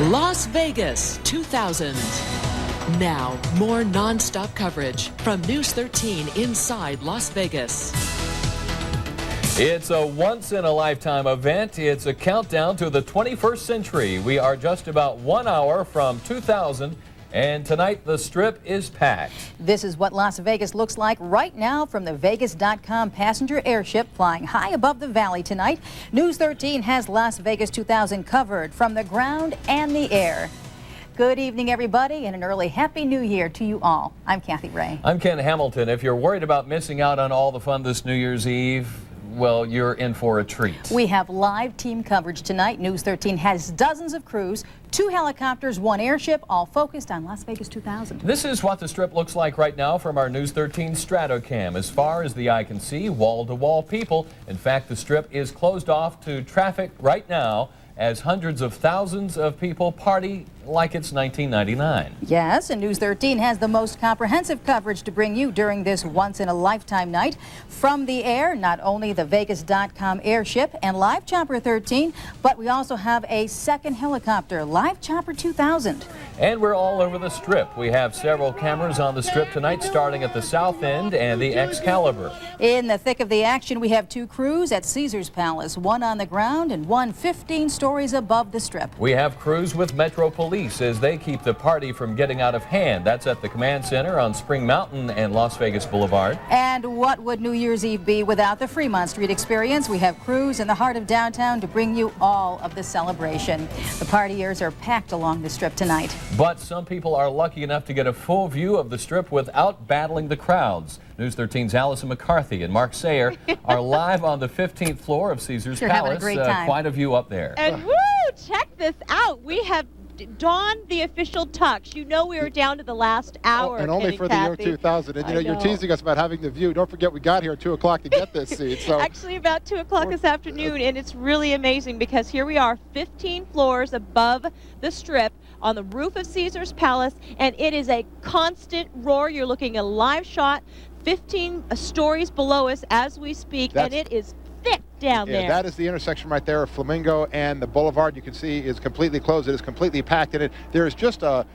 Las Vegas 2000. Now, more non-stop coverage from News 13 inside Las Vegas. It's a once-in-a-lifetime event. It's a countdown to the 21st century. We are just about 1 hour from 2000, and tonight the Strip is packed. This is what Las Vegas looks like right now from the Vegas.com passenger airship flying high above the valley tonight. News 13 has Las Vegas 2000 covered from the ground and the air. Good evening, everybody, and an early Happy New Year to you all. I'm Kathy Ray. I'm Ken Hamilton. If you're worried about missing out on all the fun this New Year's Eve, well, you're in for a treat. We have live team coverage tonight. News 13 has dozens of crews, 2 helicopters, 1 airship, all focused on Las Vegas 2000. This is what the Strip looks like right now from our News 13 Stratocam. As far as the eye can see, wall-to-wall people. In fact, the Strip is closed off to traffic right now as hundreds of thousands of people party like it's 1999. Yes, and News 13 has the most comprehensive coverage to bring you during this once-in-a-lifetime night. From the air, not only the Vegas.com airship and Live Chopper 13, but we also have a second helicopter, Live Chopper 2000. And we're all over the Strip. We have several cameras on the Strip tonight, starting at the south end and the Excalibur. In the thick of the action, we have 2 crews at Caesars Palace, 1 on the ground and 1 15 stories above the Strip. We have crews with Metro Police as they keep the party from getting out of hand. That's at the Command Center on Spring Mountain and Las Vegas Boulevard. And what would New Year's Eve be without the Fremont Street experience? We have crews in the heart of downtown to bring you all of the celebration. The partiers are packed along the Strip tonight. But some people are lucky enough to get a full view of the Strip without battling the crowds. News 13's Allison McCarthy and Mark Sayer are live on the 15th floor of Caesars Palace. Having a great time. Quite a view up there. And woo, check this out. We have donned the official tux. You know we were down to the last hour. And only for the year 2000. And you know, you're teasing us about having the view. Don't forget we got here at 2 o'clock to get this seat. So actually about 2 o'clock this afternoon, and it's really amazing because here we are 15 floors above the Strip on the roof of Caesars Palace, and it is a constant roar. You're looking at a live shot 15 stories below us as we speak, and it is thick down there. That is the intersection right there of Flamingo and the Boulevard. You can see is completely closed. It is completely packed in it. There is just a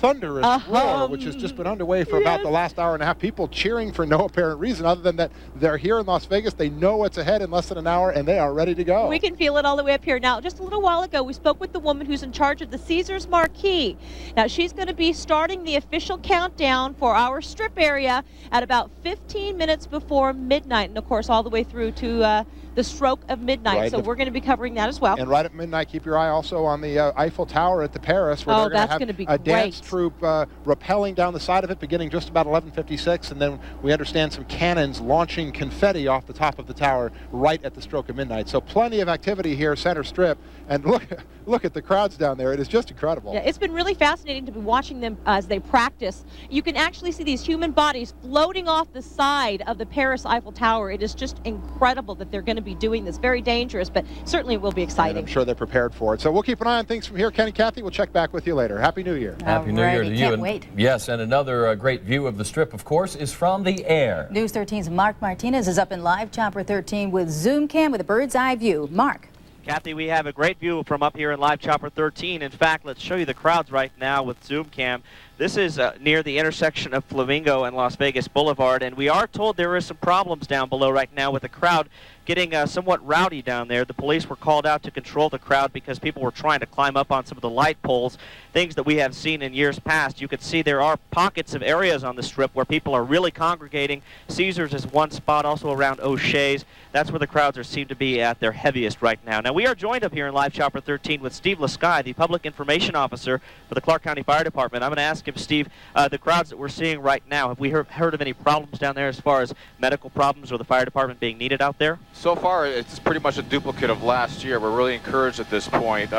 thunderous roar, which has just been underway for about the last hour and a half. People cheering for no apparent reason other than that they're here in Las Vegas. They know what's ahead in less than an hour, and they are ready to go. We can feel it all the way up here. Now, just a little while ago, we spoke with the woman who's in charge of the Caesars Marquee. Now, she's going to be starting the official countdown for our Strip area at about 15 minutes before midnight, and of course, all the way through to the stroke of midnight. Right. So we're going to be covering that as well. And right at midnight, keep your eye also on the Eiffel Tower at the Paris, where they're going to have a dance troupe rappelling down the side of it beginning just about 11:56. And then we understand some cannons launching confetti off the top of the tower right at the stroke of midnight. So plenty of activity here, Center Strip. And look at the crowds down there. It is just incredible. Yeah, it's been really fascinating to be watching them as they practice. You can actually see these human bodies floating off the side of the Paris Eiffel Tower. It is just incredible that they're going to be doing this. Very dangerous, but certainly it will be exciting. And I'm sure they're prepared for it. So we'll keep an eye on things from here. Ken and Kathy, we'll check back with you later. Happy New Year. Happy New Year to you. Can't wait. Yes, and another great view of the Strip, of course, is from the air. News 13's Mark Martinez is up in Live Chopper 13 with Zoom Cam with a bird's eye view. Mark. Kathy, we have a great view from up here in Live Chopper 13. In fact, let's show you the crowds right now with Zoom Cam. This is near the intersection of Flamingo and Las Vegas Boulevard, and we are told there are some problems down below right now with the crowd getting somewhat rowdy down there. The police were called out to control the crowd because people were trying to climb up on some of the light poles, things that we have seen in years past. You can see there are pockets of areas on the Strip where people are really congregating. Caesars is one spot, also around O'Shea's. That's where the crowds seem to be at their heaviest right now. Now, we are joined up here in Live Chopper 13 with Steve Lasky, the Public Information Officer for the Clark County Fire Department. I'm going to ask him, Steve, the crowds that we're seeing right now, have we heard of any problems down there as far as medical problems or the fire department being needed out there? So far, it's pretty much a duplicate of last year. We're really encouraged at this point.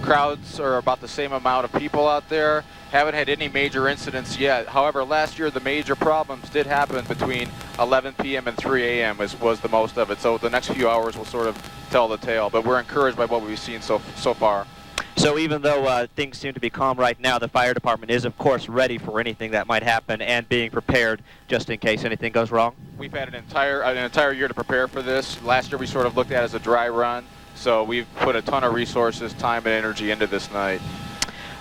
Crowds are about the same amount of people out there. Haven't had any major incidents yet. However, last year the major problems did happen between 11 p.m. and 3 a.m. was the most of it. So the next few hours will sort of tell the tale. But we're encouraged by what we've seen so far. So even though things seem to be calm right now, the fire department is, of course, ready for anything that might happen and being prepared just in case anything goes wrong? We've had an entire year to prepare for this. Last year we sort of looked at it as a dry run. So we've put a ton of resources, time, and energy into this night.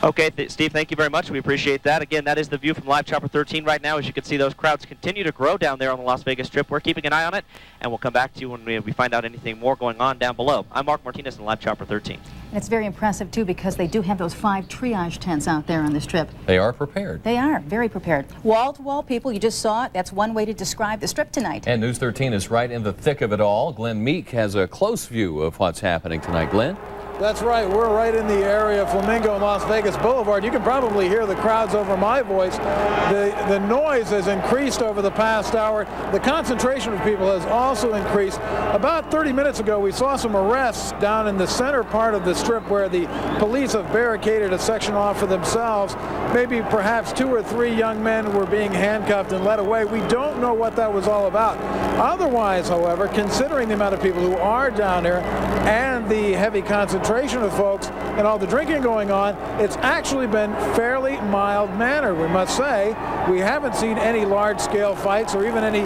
Okay, Steve, thank you very much. We appreciate that. Again, that is the view from Live Chopper 13 right now. As you can see, those crowds continue to grow down there on the Las Vegas Strip. We're keeping an eye on it, and we'll come back to you when we find out anything more going on down below. I'm Mark Martinez in Live Chopper 13. And it's very impressive, too, because they do have those 5 triage tents out there on the Strip. They are prepared. They are very prepared. Wall-to-wall people, you just saw it. That's one way to describe the Strip tonight. And News 13 is right in the thick of it all. Glenn Meek has a close view of what's happening tonight. Glenn? That's right. We're right in the area of Flamingo and Las Vegas Boulevard. You can probably hear the crowds over my voice. The noise has increased over the past hour. The concentration of people has also increased. About 30 minutes ago, we saw some arrests down in the center part of the Strip where the police have barricaded a section off for themselves. Maybe perhaps 2 or 3 young men were being handcuffed and led away. We don't know what that was all about. Otherwise, however, considering the amount of people who are down there and the heavy concentration of folks and all the drinking going on, it's actually been fairly mild-mannered, we must say. We haven't seen any large-scale fights or even any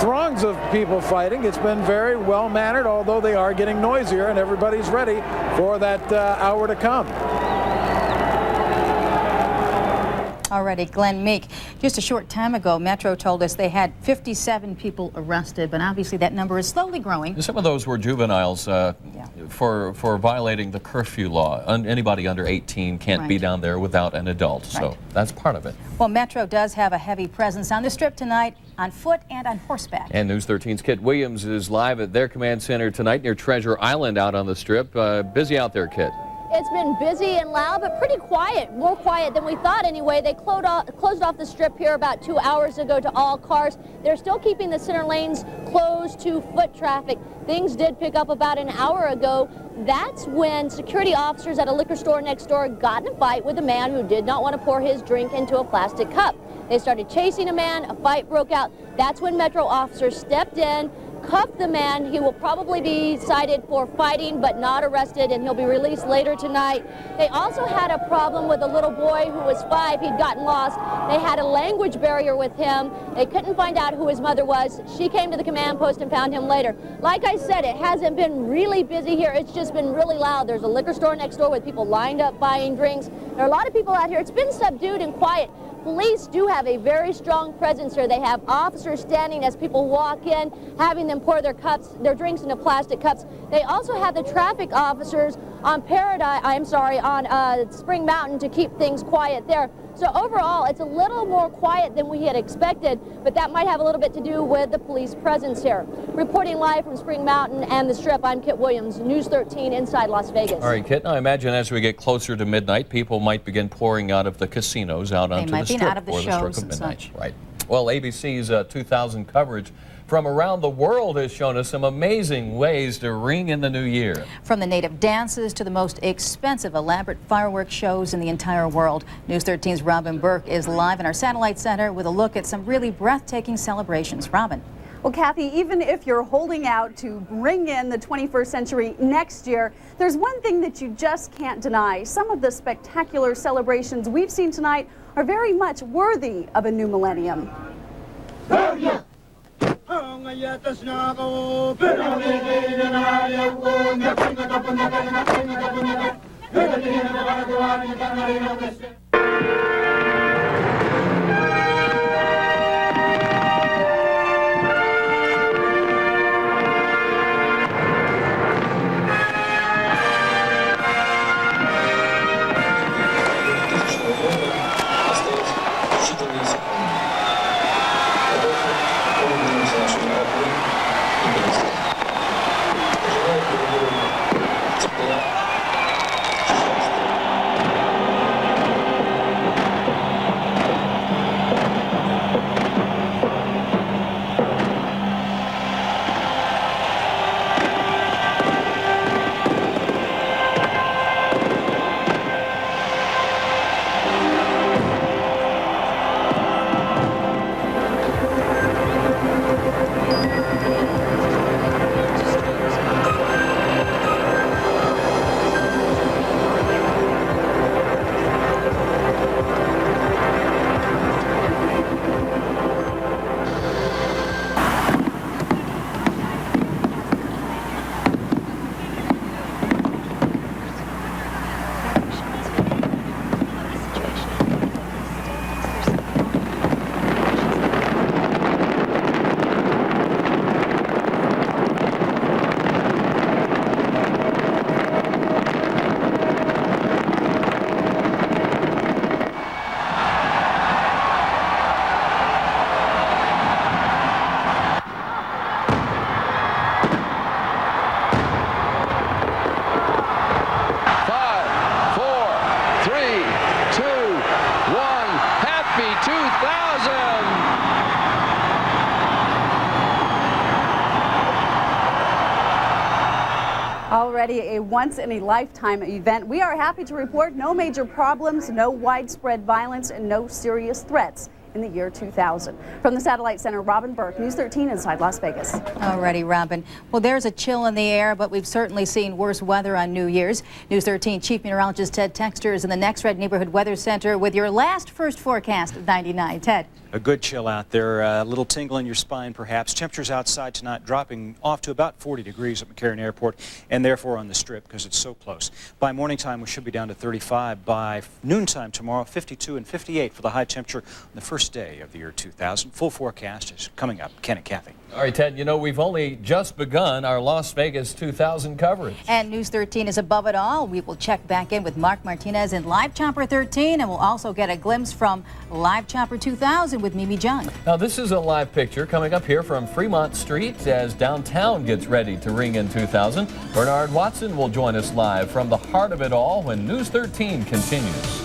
throngs of people fighting. It's been very well-mannered, although they are getting noisier, and everybody's ready for that hour to come. Already, Glenn Meek. Just a short time ago, Metro told us they had 57 people arrested, but obviously that number is slowly growing. Some of those were juveniles for violating the curfew law. Anybody under 18 can't be down there without an adult, so that's part of it. Well, Metro does have a heavy presence on the Strip tonight, on foot and on horseback. And News 13's Kit Williams is live at their command center tonight near Treasure Island out on the Strip. Busy out there, Kit. It's been busy and loud, but pretty quiet, more quiet than we thought anyway. They closed off the Strip here about 2 hours ago to all cars. They're still keeping the center lanes closed to foot traffic. Things did pick up about an hour ago. That's when security officers at a liquor store next door got in a fight with a man who did not want to pour his drink into a plastic cup. They started chasing a man, a fight broke out. That's when Metro officers stepped in, cuffed the man. He will probably be cited for fighting but not arrested, and he'll be released later tonight. They also had a problem with a little boy who was 5. He'd gotten lost. They had a language barrier with him. They couldn't find out who his mother was. She came to the command post and found him later. Like I said, it hasn't been really busy here. It's just been really loud. There's a liquor store next door with people lined up buying drinks. There are a lot of people out here. It's been subdued and quiet. Police do have a very strong presence here. They have officers standing as people walk in, having them pour their drinks into plastic cups. They also have the traffic officers on Spring Mountain to keep things quiet there. So overall, it's a little more quiet than we had expected, but that might have a little bit to do with the police presence here. Reporting live from Spring Mountain and the Strip, I'm Kit Williams, News 13 inside Las Vegas. All right, Kit, now I imagine as we get closer to midnight, people might begin pouring out of the casinos out onto the Strip out of the for the shows stroke of midnight. such. Right. Well, ABC's 2000 coverage from around the world has shown us some amazing ways to ring in the new year. From the native dances to the most expensive elaborate fireworks shows in the entire world, News 13's Robin Burke is live in our satellite center with a look at some really breathtaking celebrations. Robin. Well, Kathy, even if you're holding out to bring in the 21st century next year, there's one thing that you just can't deny. Some of the spectacular celebrations we've seen tonight are very much worthy of a new millennium. already a once-in-a-lifetime event. We are happy to report no major problems, no widespread violence, and no serious threats in the year 2000. From the Satellite Center, Robin Burke, News 13 inside Las Vegas. Alrighty, Robin. Well, there's a chill in the air, but we've certainly seen worse weather on New Year's. News 13 Chief Meteorologist Ted Texter is in the Next Red Neighborhood Weather Center with your last first forecast of 99. Ted. A good chill out there, a little tingle in your spine perhaps. Temperatures outside tonight dropping off to about 40 degrees at McCarran Airport and therefore on the Strip because it's so close. By morning time we should be down to 35. By noontime tomorrow 52 and 58 for the high temperature on the first day of the year 2000. Full forecast is coming up. Ken and Kathy. All right, Ted, you know, we've only just begun our Las Vegas 2000 coverage. And News 13 is above it all. We will check back in with Mark Martinez in Live Chopper 13, and we'll also get a glimpse from Live Chopper 2000 with Mimi Jung. Now, this is a live picture coming up here from Fremont Street as downtown gets ready to ring in 2000. Bernard Watson will join us live from the heart of it all when News 13 continues.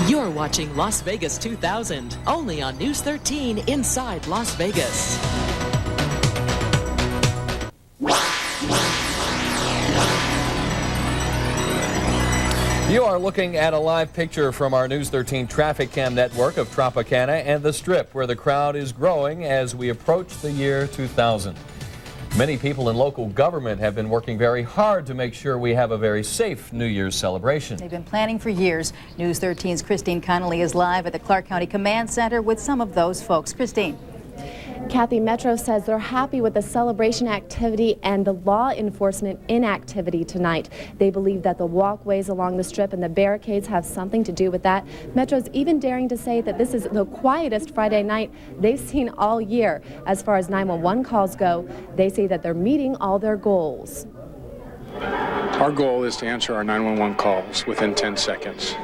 You're watching Las Vegas 2000, only on News 13 inside Las Vegas. You are looking at a live picture from our News 13 traffic cam network of Tropicana and the Strip, where the crowd is growing as we approach the year 2000. Many people in local government have been working very hard to make sure we have a very safe New Year's celebration. They've been planning for years. News 13's Christine Connolly is live at the Clark County Command Center with some of those folks. Christine. Kathy, Metro says they're happy with the celebration activity and the law enforcement inactivity tonight. They believe that the walkways along the Strip and the barricades have something to do with that. Metro's even daring to say that this is the quietest Friday night they've seen all year. As far as 911 calls go, they say that they're meeting all their goals. Our goal is to answer our 911 calls within 10 seconds.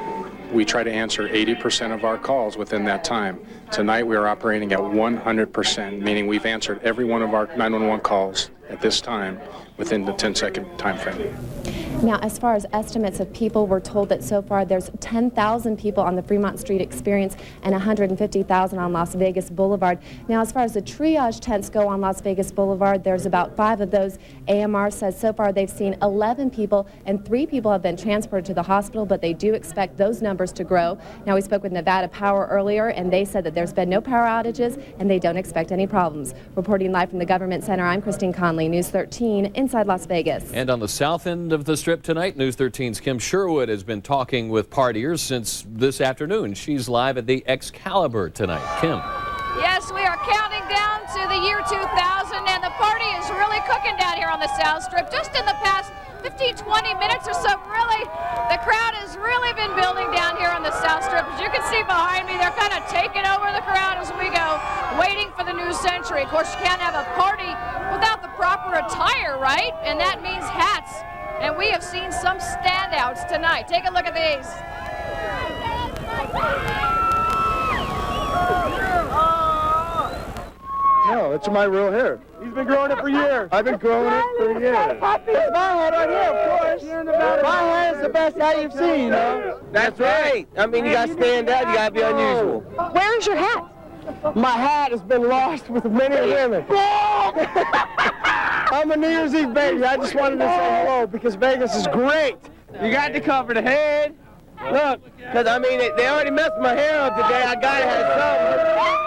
We try to answer 80% of our calls within that time. Tonight we are operating at 100%, meaning we've answered every one of our 911 calls at this time within the 10-second time frame. Now, as far as estimates of people, we're told that so far there's 10,000 people on the Fremont Street Experience and 150,000 on Las Vegas Boulevard. Now, as far as the triage tents go on Las Vegas Boulevard, there's about 5 of those. AMR says so far they've seen 11 people and 3 people have been transported to the hospital, but they do expect those numbers to grow. Now, we spoke with Nevada Power earlier, and they said that there's been no power outages and they don't expect any problems. Reporting live from the Government Center, I'm Christine Conley, News 13, inside Las Vegas. And on the south end of the Strip tonight, News 13's Kim Sherwood has been talking with partiers since this afternoon. She's live at the Excalibur tonight. Kim. Yes, we are counting down to the year 2000, and the party is really cooking down here on the South Strip. Just in the past 15-20 minutes or so, really, the crowd has really been building down here on the South Strip. As you can see behind me, they're kind of taking over the crowd as we go, waiting for the new century. Of course, you can't have a party without the proper attire, right? And that means hats. And we have seen some standouts tonight. Take a look at these. No, it's my real hair. He's been growing it for years. I've been growing it for years. My hat right here, of course. My hat is the best hat you've seen, you know? That's right. I mean, you got to stand out. You got to be unusual. Where is your hat? My hat has been lost with many women. I'm a New Year's Eve baby. I just wanted to say hello because Vegas is great. You got to cover the head. Look, because I mean, they already messed my hair up today. I got to have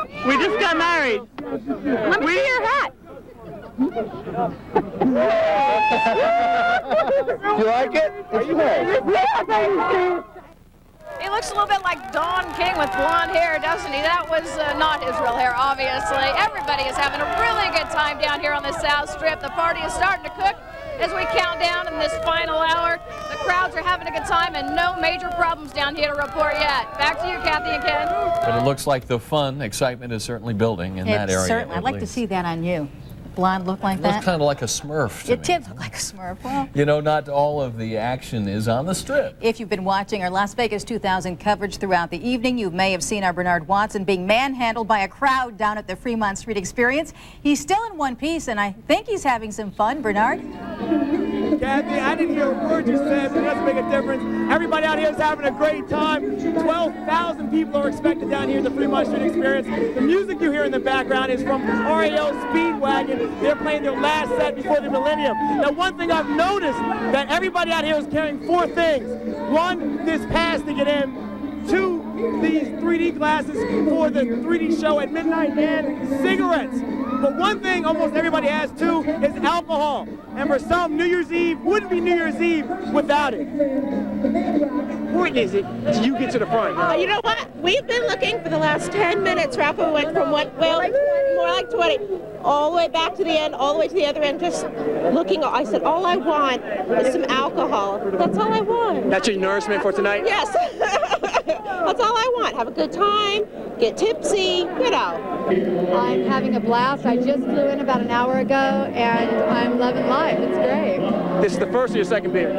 something. We just got married. Let me see your hat. You like it? It's nice. He looks a little bit like Don King with blonde hair, doesn't he? That was not his real hair, obviously. Everybody is having a really good time down here on the South Strip. The party is starting to cook as we count down in this final hour. The crowds are having a good time and no major problems down here to report yet. Back to you, Kathy and Ken. But it looks like the fun, excitement is certainly building in that area. Certainly. I'd like to see that on you. Blonde look like that? It looks kind of like a Smurf to me. It did look like a Smurf. Well, you know, not all of the action is on the Strip. If you've been watching our Las Vegas 2000 coverage throughout the evening, you may have seen our Bernard Watson being manhandled by a crowd down at the Fremont Street Experience. He's still in one piece, and I think he's having some fun. Bernard? Kathy, I didn't hear a word you said, but it doesn't make a difference. Everybody out here is having a great time. 12,000 people are expected down here at the Fremont Street Experience. The music you hear in the background is from REO Speedwagon. They're playing their last set before the Millennium. Now, one thing I've noticed, that everybody out here is carrying 4 things. 1, this pass to get in. 2, these 3D glasses for the 3D show at midnight, and cigarettes. But one thing almost everybody has too is alcohol. And for some, New Year's Eve wouldn't be New Year's Eve without it. What is it? You get to the front. You know what? We've been looking for the last 10 minutes. Rafa went from more like 20, all the way back to the end, all the way to the other end, just looking. I said, all I want is some alcohol. That's all I want. That's your nourishment for tonight? Yes. That's all I want. Have a good time, get tipsy, you know. I'm having a blast. I just flew in about an hour ago, and I'm loving life. It's great. This is the first or your second beer?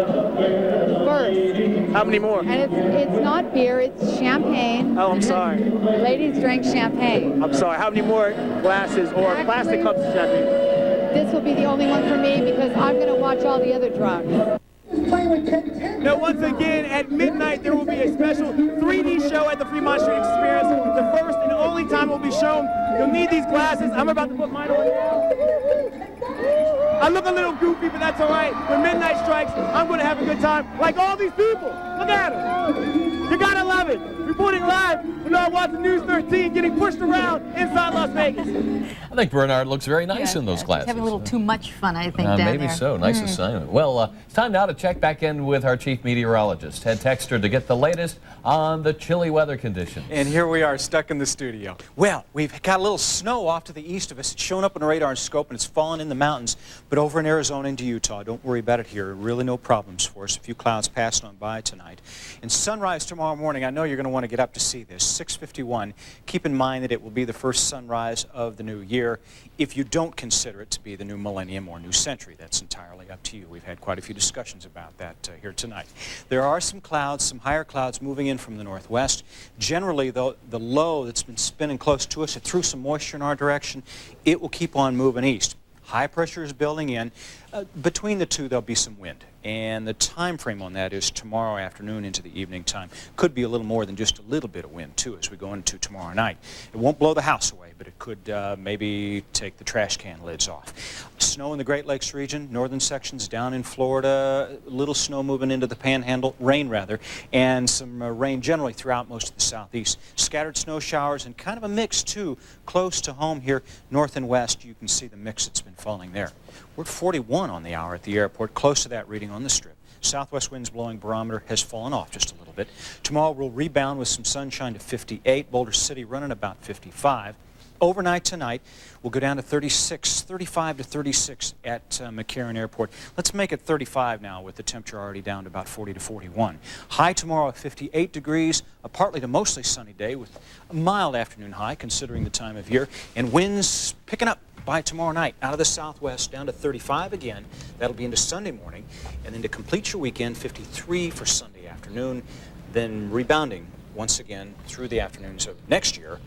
First. How many more? And it's not beer, it's champagne. Oh, I'm sorry. Ladies drink champagne. I'm sorry. How many more glasses or plastic cups of champagne? This will be the only one for me because I'm going to watch all the other drunks. Now, once again, at midnight, there will be a special 3D show at the Fremont Street Experience. The first and only time it will be shown. You'll need these glasses. I'm about to put mine on now. I look a little goofy, but that's all right. When midnight strikes, I'm going to have a good time, like all these people. Look at them. You got to love it. Reporting live from our Watson News 13, getting pushed around inside Las Vegas. I think Bernard looks very nice in those glasses. Having a little too much fun, I think, down there. Maybe so. Nice assignment. Well, it's time now to check back in with our chief meteorologist, Ted Texter, to get the latest on the chilly weather conditions. And here we are, stuck in the studio. Well, we've got a little snow off to the east of us. It's shown up on the radar scope, and it's fallen in the mountains. But over in Arizona into Utah, don't worry about it here. Really no problems for us. A few clouds passing on by tonight. And sunrise tomorrow morning, I know you're going to want to get up to see this, 6:51. Keep in mind that it will be the first sunrise of the new year. If you don't consider it to be the new millennium or new century, that's entirely up to you. We've had quite a few discussions about that here tonight. There are some clouds, some higher clouds moving in from the northwest. Generally, though, the low that's been spinning close to us, it threw some moisture in our direction. It will keep on moving east. High pressure is building in. Between the two, there'll be some wind. And the time frame on that is tomorrow afternoon into the evening time. Could be a little more than just a little bit of wind, too, as we go into tomorrow night. It won't blow the house away, but it could maybe take the trash can lids off. Snow in the Great Lakes region, northern sections down in Florida, a little snow moving into the panhandle, rain rather, and some rain generally throughout most of the southeast. Scattered snow showers and kind of a mix, too, close to home here, north and west. You can see the mix that's been falling there. We're at 41 on the hour at the airport, close to that reading on the strip. Southwest winds blowing, barometer has fallen off just a little bit. Tomorrow we'll rebound with some sunshine to 58. Boulder City running about 55. Overnight tonight, we'll go down to 36, 35 to 36 at McCarran Airport. Let's make it 35 now with the temperature already down to about 40 to 41. High tomorrow at 58 degrees, a partly to mostly sunny day with a mild afternoon high considering the time of year, and winds picking up by tomorrow night out of the southwest down to 35 again. That'll be into Sunday morning, and then to complete your weekend, 53 for Sunday afternoon, then rebounding once again through the afternoons of next year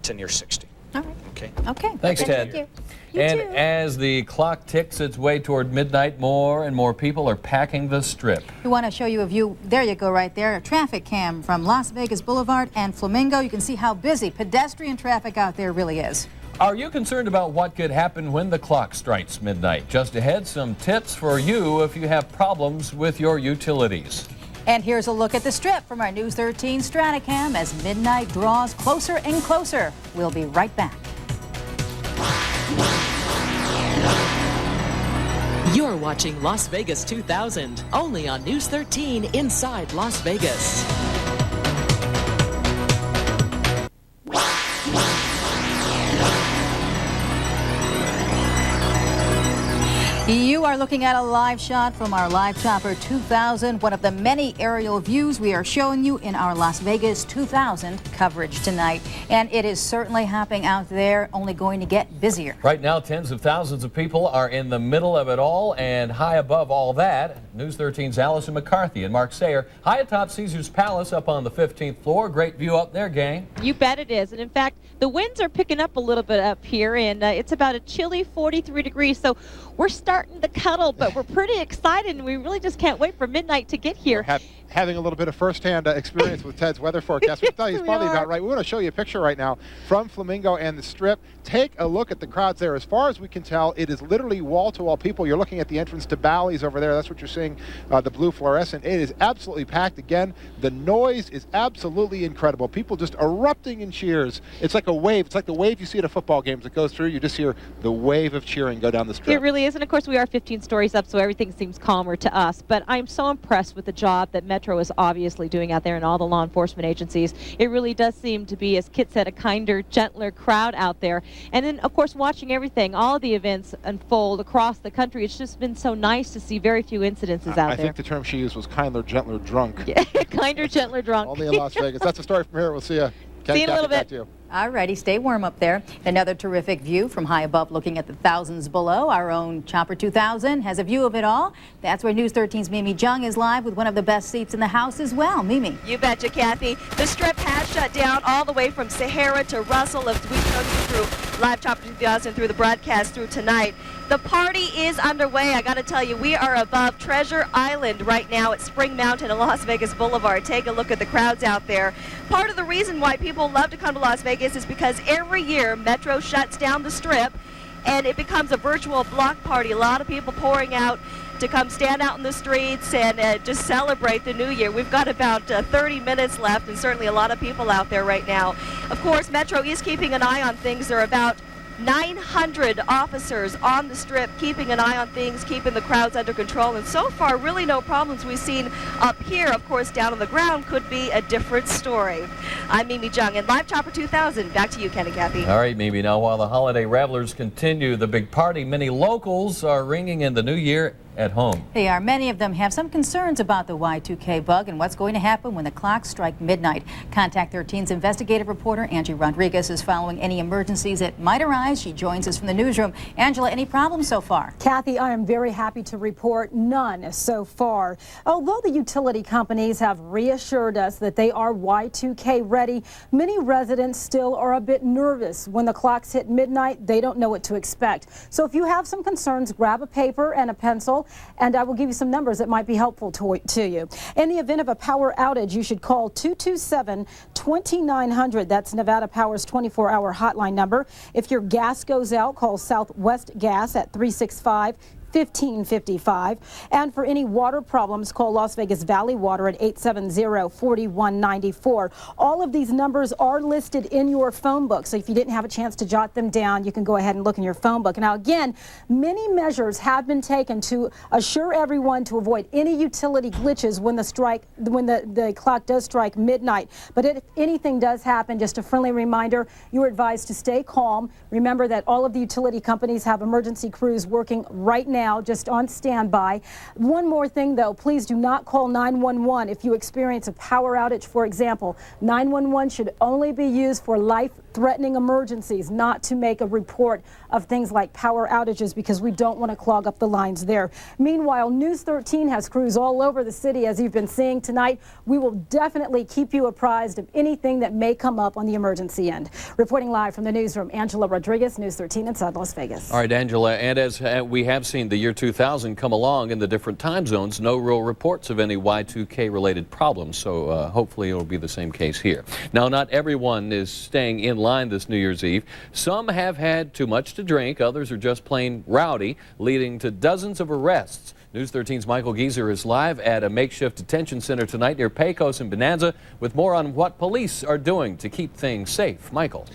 to near 60. All right. Okay. Okay. Thanks, Ted. Thank you. And as the clock ticks its way toward midnight, more and more people are packing the strip. We want to show you a view. There you go right there. A traffic cam from Las Vegas Boulevard and Flamingo. You can see how busy pedestrian traffic out there really is. Are you concerned about what could happen when the clock strikes midnight? Just ahead, some tips for you if you have problems with your utilities. And here's a look at the strip from our News 13 Stratacam as midnight draws closer and closer. We'll be right back. You're watching Las Vegas 2000, only on News 13 inside Las Vegas. You are looking at a live shot from our Live Chopper 2000, one of the many aerial views we are showing you in our Las Vegas 2000 coverage tonight. And it is certainly happening out there, only going to get busier. Right now, tens of thousands of people are in the middle of it all, and high above all that, News 13's Allison McCarthy and Mark Sayer, high atop Caesar's Palace up on the 15th floor. Great view up there, gang. You bet it is. And in fact, the winds are picking up a little bit up here, and it's about a chilly 43 degrees. So we're starting starting to cuddle, but we're pretty excited, and we really just can't wait for midnight to get here. Having a little bit of first-hand experience with Ted's weather forecast. He's probably about right. We want to show you a picture right now from Flamingo and the Strip. Take a look at the crowds there. As far as we can tell, it is literally wall-to-wall people. You're looking at the entrance to Bally's over there. That's what you're seeing, the blue fluorescent. It is absolutely packed. Again, the noise is absolutely incredible. People just erupting in cheers. It's like a wave. It's like the wave you see at a football game that goes through. You just hear the wave of cheering go down the Strip. It really is. And, of course, we are 15 stories up, so everything seems calmer to us. But I'm so impressed with the job that Metro is obviously doing out there and all the law enforcement agencies. It really does seem to be, as Kit said, a kinder, gentler crowd out there. And then, of course, watching everything, all of the events unfold across the country, it's just been so nice to see very few incidences out there. I think the term she used was kinder, gentler, drunk. Yeah, kinder, gentler, drunk. Only in Las Vegas. That's the story from here. We'll see you. See you in a little bit. All righty, stay warm up there. Another terrific view from high above, looking at the thousands below. Our own Chopper 2000 has a view of it all. That's where News 13's Mimi Jung is live with one of the best seats in the house as well. Mimi. You betcha, Kathy. The Strip has shut down all the way from Sahara to Russell as we took you through live Chopper 2000 through the broadcast through tonight. The party is underway. I got to tell you, we are above Treasure Island right now at Spring Mountain and Las Vegas Boulevard. Take a look at the crowds out there. Part of the reason why people love to come to Las Vegas is because every year Metro shuts down the Strip and it becomes a virtual block party. A lot of people pouring out to come stand out in the streets and just celebrate the new year. We've got about 30 minutes left, and certainly a lot of people out there right now. Of course, Metro is keeping an eye on things. There are about 900 officers on the Strip keeping an eye on things, keeping the crowds under control, and so far really no problems we've seen up here. Of course, down on the ground could be a different story. I'm Mimi Jung and Live Chopper 2000. Back to you, Ken and Kathy. All right, Mimi. Now, while the holiday revelers continue the big party, many locals are ringing in the new year at home. They are. Many of them have some concerns about the Y2K bug and what's going to happen when the clocks strike midnight. Contact 13's investigative reporter Angie Rodriguez is following any emergencies that might arise. She joins us from the newsroom. Angela, any problems so far? Kathy, I am very happy to report none so far. Although the utility companies have reassured us that they are Y2K ready, many residents still are a bit nervous. When the clocks hit midnight, they don't know what to expect. So if you have some concerns, grab a paper and a pencil, and I will give you some numbers that might be helpful to you. In the event of a power outage, you should call 227-2900. That's Nevada Power's 24-hour hotline number. If your gas goes out, call Southwest Gas at 365-1555. And for any water problems, call Las Vegas Valley Water at 870-4194. All of these numbers are listed in your phone book, so if you didn't have a chance to jot them down, you can go ahead and look in your phone book. Now, again, many measures have been taken to assure everyone to avoid any utility glitches when the clock does strike midnight. But if anything does happen, just a friendly reminder, you're advised to stay calm. Remember that all of the utility companies have emergency crews working right now, just on standby. One more thing, though, please do not call 911 if you experience a power outage. For example, 911 should only be used for life-threatening emergencies, not to make a report of things like power outages, because we don't want to clog up the lines there. Meanwhile, News 13 has crews all over the city, as you've been seeing tonight. We will definitely keep you apprised of anything that may come up on the emergency end. Reporting live from the newsroom, Angela Rodriguez, News 13 inside Las Vegas. All right, Angela, and as we have seen the year 2000 come along in the different time zones, no real reports of any Y2K related problems, so hopefully it'll be the same case here. Now, not everyone is staying in line this New Year's Eve. Some have had too much to drink, others are just plain rowdy, leading to dozens of arrests. News 13's Michael Gieser is live at a makeshift detention center tonight near Pecos and Bonanza with more on what police are doing to keep things safe. Michael.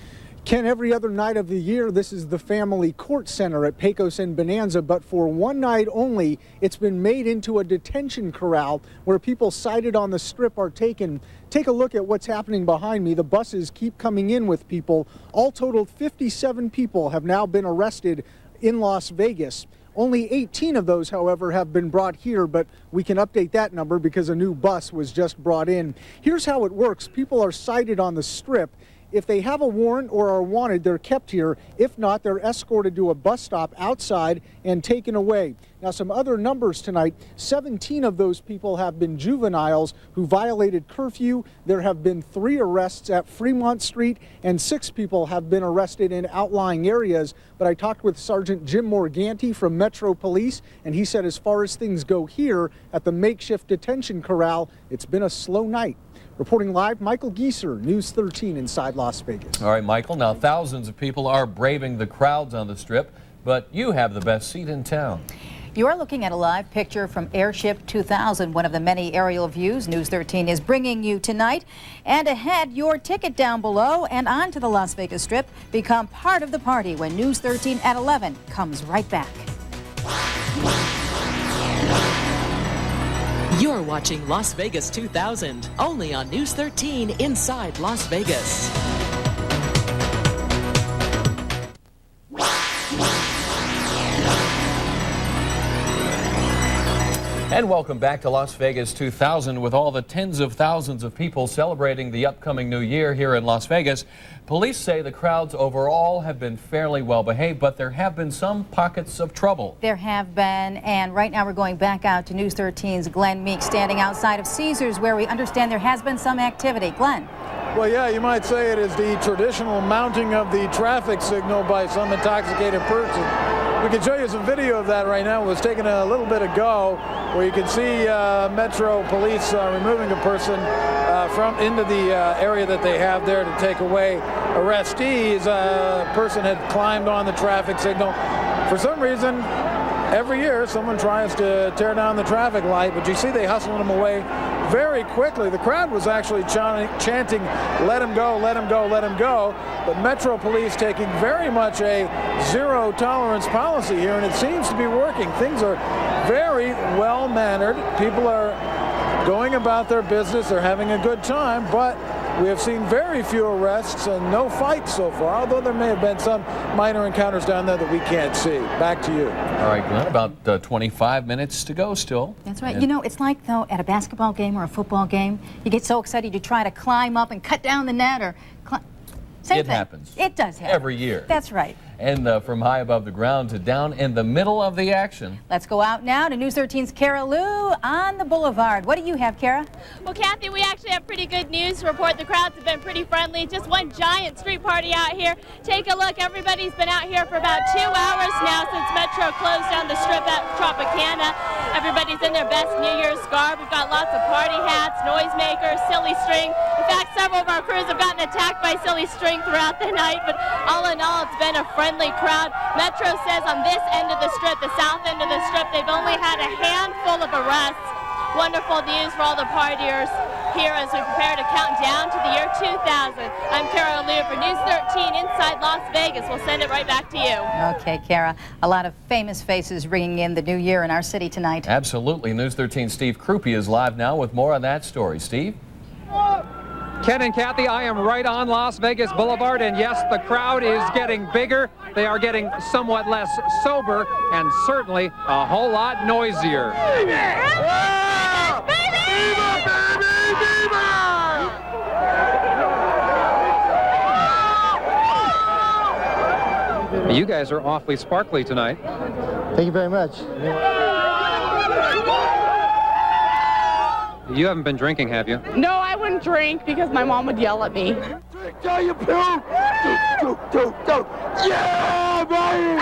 Ken, every other night of the year, this is the family court center at Pecos and Bonanza, but for one night only, it's been made into a detention corral where people sighted on the Strip are taken. Take a look at what's happening behind me. The buses keep coming in with people. All totaled, 57 people have now been arrested in Las Vegas. Only 18 of those, however, have been brought here, but we can update that number because a new bus was just brought in. Here's how it works. People are cited on the Strip. If they have a warrant or are wanted, they're kept here. If not, they're escorted to a bus stop outside and taken away. Now, some other numbers tonight, 17 of those people have been juveniles who violated curfew. There have been 3 arrests at Fremont Street, and 6 people have been arrested in outlying areas. But I talked with Sergeant Jim Morganti from Metro Police, and he said as far as things go here at the makeshift detention corral, it's been a slow night. Reporting live, Michael Gieser, News 13 inside Las Vegas. All right, Michael, now thousands of people are braving the crowds on the Strip, but you have the best seat in town. You are looking at a live picture from Airship 2000, one of the many aerial views News 13 is bringing you tonight. And ahead, your ticket down below and onto the Las Vegas Strip. Become part of the party when News 13 at 11 comes right back. You're watching Las Vegas 2000, only on News 13 inside Las Vegas. And welcome back to Las Vegas 2000. With all the tens of thousands of people celebrating the upcoming new year here in Las Vegas, police say the crowds overall have been fairly well behaved, but there have been some pockets of trouble. There have been, and right now we're going back out to News 13's Glenn Meek, standing outside of Caesars, where we understand there has been some activity. Glenn. Well, yeah, you might say it is the traditional mounting of the traffic signal by some intoxicated person. We can show you some video of that right now. It was taken a little bit ago, where you can see Metro Police removing a person from into the area that they have there to take away arrestees. A person had climbed on the traffic signal. For some reason, every year someone tries to tear down the traffic light, but you see they hustled him away very quickly. The crowd was actually chanting, "Let him go, let him go, let him go." But Metro Police taking very much a zero tolerance policy here, and it seems to be working. Things are very well mannered. People are going about their business. They're having a good time, but we have seen very few arrests and no fights so far, although there may have been some minor encounters down there that we can't see. Back to you. All right, Glenn, about 25 minutes to go still. That's right. You know, it's like, though, at a basketball game or a football game, you get so excited you try to climb up and cut down the net or same thing. Happens. It does happen. Every year. That's right. And from high above the ground to down in the middle of the action. Let's go out now to News 13's Kara Lou on the boulevard. What do you have, Kara? Well, Kathy, we actually have pretty good news to report. The crowds have been pretty friendly. Just one giant street party out here. Take a look. Everybody's been out here for about 2 hours now since Metro closed down the Strip at Tropicana. Everybody's in their best New Year's garb. We've got lots of party hats, noisemakers, silly string. In fact, several of our crews have gotten attacked by silly string throughout the night, but all in all, it's been a friendly crowd. Metro says on this end of the Strip, the south end of the Strip, they've only had a handful of arrests. Wonderful news for all the partiers here as we prepare to count down to the year 2000. I'm Kara Lou for News 13 inside Las Vegas. We'll send it right back to you. Okay, Kara. A lot of famous faces ringing in the new year in our city tonight. Absolutely. News 13's Steve Krupe is live now with more on that story. Steve? Ken and Kathy, I am right on Las Vegas Boulevard, and yes, the crowd is getting bigger. They are getting somewhat less sober and certainly a whole lot noisier. You guys are awfully sparkly tonight. Thank you very much. You haven't been drinking, have you? No, I wouldn't drink because my mom would yell at me. Tell you, Bill! Yeah, buddy!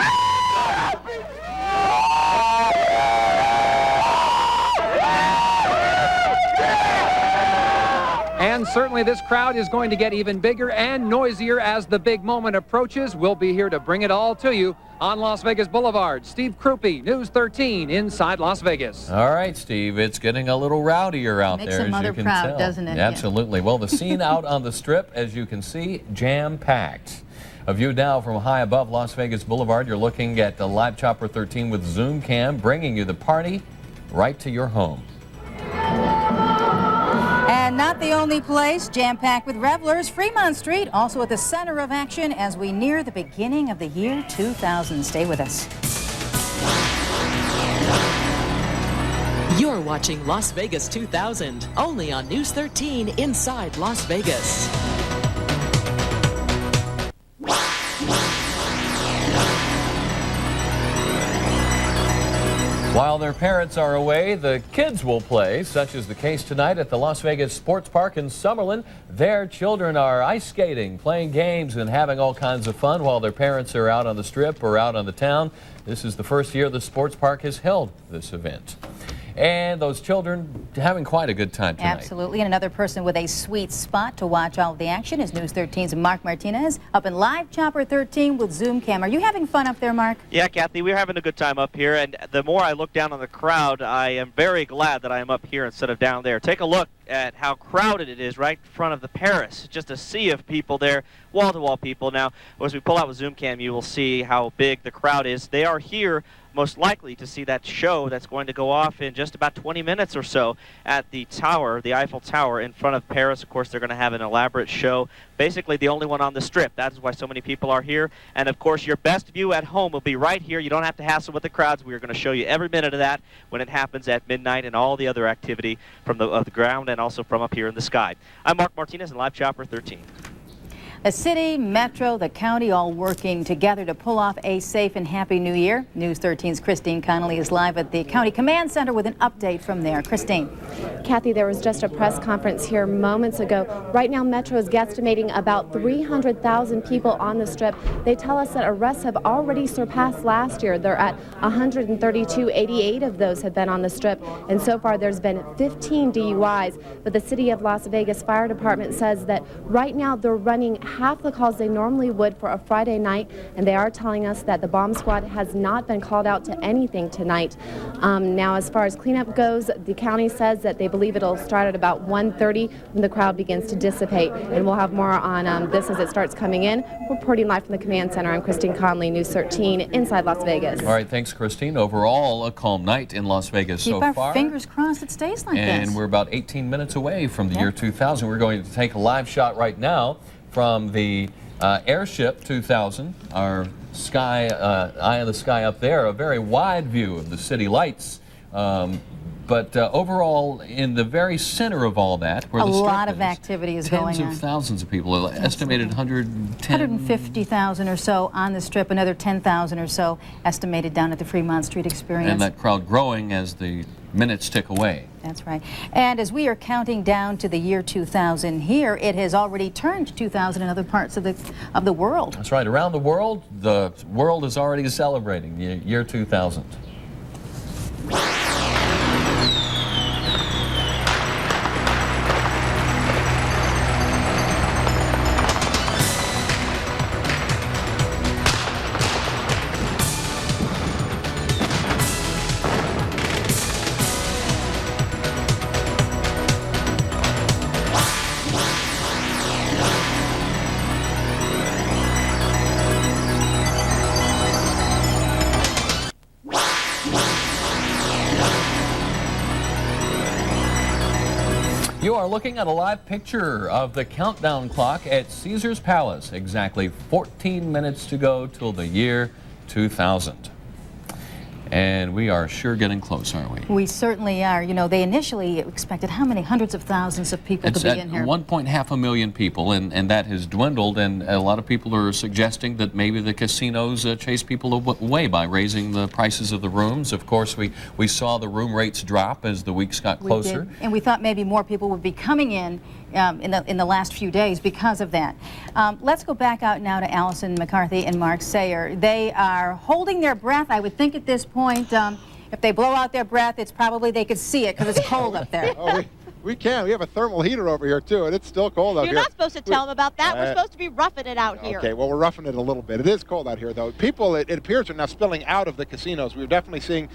And certainly this crowd is going to get even bigger and noisier as the big moment approaches. We'll be here to bring it all to you on Las Vegas Boulevard. Steve Krupe, News 13, inside Las Vegas. All right, Steve, it's getting a little rowdier out Makes there, a mother as you can proud, tell. doesn't it? Absolutely. Well, the scene out on the Strip, as you can see, jam-packed. A view now from high above Las Vegas Boulevard. You're looking at the Live Chopper 13 with Zoom Cam, bringing you the party right to your home. And not the only place, jam-packed with revelers, Fremont Street, also at the center of action as we near the beginning of the year 2000. Stay with us. You're watching Las Vegas 2000, only on News 13 inside Las Vegas. While their parents are away, the kids will play, such is the case tonight at the Las Vegas Sports Park in Summerlin. Their children are ice skating, playing games, and having all kinds of fun while their parents are out on the strip or out on the town. This is the first year the sports park has held this event. And those children having quite a good time tonight. Absolutely. And another person with a sweet spot to watch all of the action is News 13's Mark Martinez up in Live Chopper 13 with Zoom Cam. Are you having fun up there, Mark? Yeah, Kathy, we're having a good time up here. And the more I look down on the crowd, I am very glad that I am up here instead of down there. Take a look at how crowded it is right in front of the Paris. Just a sea of people there, wall-to-wall people. Now, as we pull out with Zoom Cam, you will see how big the crowd is. They are here most likely to see that show that's going to go off in just about 20 minutes or so at the tower, the Eiffel Tower in front of Paris. Of course, they're going to have an elaborate show, basically the only one on the strip. That is why so many people are here. And of course, your best view at home will be right here. You don't have to hassle with the crowds. We are going to show you every minute of that when it happens at midnight and all the other activity from the ground and also from up here in the sky. I'm Mark Martinez in Live Chopper 13. The city, metro, the county all working together to pull off a safe and happy new year. News 13's Christine Connolly is live at the County Command Center with an update from there. Christine. Kathy, there was just a press conference here moments ago. Right now, Metro is guesstimating about 300,000 people on the strip. They tell us that arrests have already surpassed last year. They're at 132. 88 of those have been on the strip. And so far, there's been 15 DUIs. But the City of Las Vegas Fire Department says that right now they're running half the calls they normally would for a Friday night, and they are telling us that the bomb squad has not been called out to anything tonight. Now, as far as cleanup goes, the county says that they believe it'll start at about 1:30 when the crowd begins to dissipate, and we'll have more on this as it starts coming in. Reporting live from the Command Center, I'm Christine Conley, News 13, inside Las Vegas. All right, thanks, Christine. Overall, a calm night in Las Vegas so far. Keep our fingers crossed it stays like this. And we're about 18 minutes away from the year 2000. We're going to take a live shot right now from the Airship 2000, our sky, eye of the sky up there, a very wide view of the city lights. But overall, in the very center of all that, where the strip is, a lot of activity is going on. Tens of thousands of people, estimated 150,000 or so on the strip, another 10,000 or so estimated down at the Fremont Street Experience. And that crowd growing as the minutes tick away. That's right. And as we are counting down to the year 2000 here, it has already turned 2000 in other parts of the world. That's right. Around the world is already celebrating the year 2000. You are looking at a live picture of the countdown clock at Caesar's Palace. Exactly 14 minutes to go till the year 2000. And we are sure getting close, aren't we? We certainly are. You know, they initially expected how many hundreds of thousands of people to be in here? 1.5 million people, and that has dwindled, and a lot of people are suggesting that maybe the casinos chase people away by raising the prices of the rooms. Of course, we saw the room rates drop as the weeks got closer. We did. And we thought maybe more people would be coming in the last few days because of that. Let's go back out now to Allison McCarthy and Mark Sayer. They are holding their breath, I would think at this point. If they blow out their breath, it's probably they could see it because it's cold up there. Oh, we can. We have a thermal heater over here, too, and it's still cold out here. You're not supposed to tell them about that. We're supposed to be roughing it out here. Okay, well, we're roughing it a little bit. It is cold out here, though. People, it appears, are now spilling out of the casinos. We're definitely seeing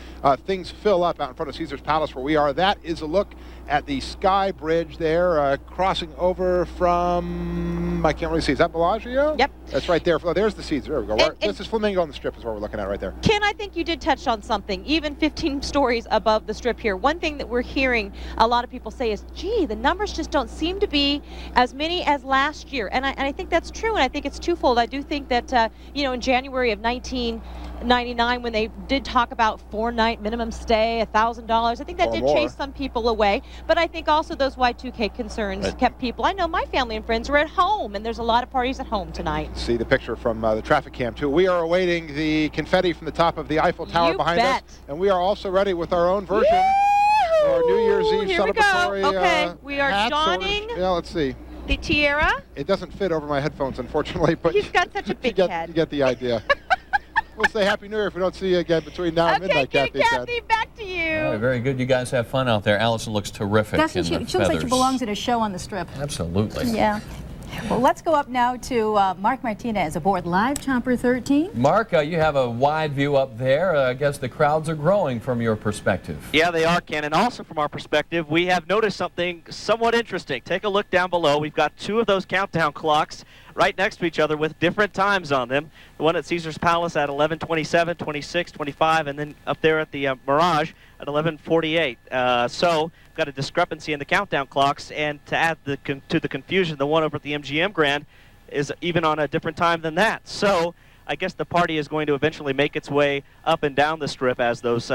things fill up out in front of Caesar's Palace where we are. That is a look at the Sky Bridge there, crossing over from, I can't really see, is that Bellagio? Yep. That's right there. Oh, there's the Caesar. There we go. This is Flamingo on the Strip is what we're looking at right there. Ken, I think you did touch on something, even 15 stories above the Strip here. One thing that we're hearing a lot of people say is is, gee, the numbers just don't seem to be as many as last year. And I think that's true, and I think it's twofold. I do think that, you know, in January of 1999, when they did talk about 4-night minimum stay, $1,000, I think that did chase some people away. But I think also those Y2K concerns kept people. I know my family and friends were at home, and there's a lot of parties at home tonight. See the picture from the traffic cam, too. We are awaiting the confetti from the top of the Eiffel Tower behind us. And we are also ready with our own version. Our New Year's Eve celebratory Okay, we are hats, donning let's see. the tiara. It doesn't fit over my headphones, unfortunately, but he's got such a big head. You get the idea. We'll say Happy New Year if we don't see you again between now and midnight, Kathy. Back to you. All right, very good. You guys have fun out there. Allison looks terrific. Doesn't she? She looks like she belongs at a show on the Strip. Absolutely. Yeah. Well, let's go up now to Mark Martinez aboard Live Chopper 13. Mark, you have a wide view up there. I guess the crowds are growing from your perspective. Yeah, they are, Ken. And also from our perspective, we have noticed something somewhat interesting. Take a look down below. We've got two of those countdown clocks right next to each other with different times on them. The one at Caesar's Palace at 11:27, 26, 25, and then up there at the Mirage at 11:48. So we've got a discrepancy in the countdown clocks, and to add to the confusion, the one over at the MGM Grand is even on a different time than that. So I guess the party is going to eventually make its way up and down the Strip as those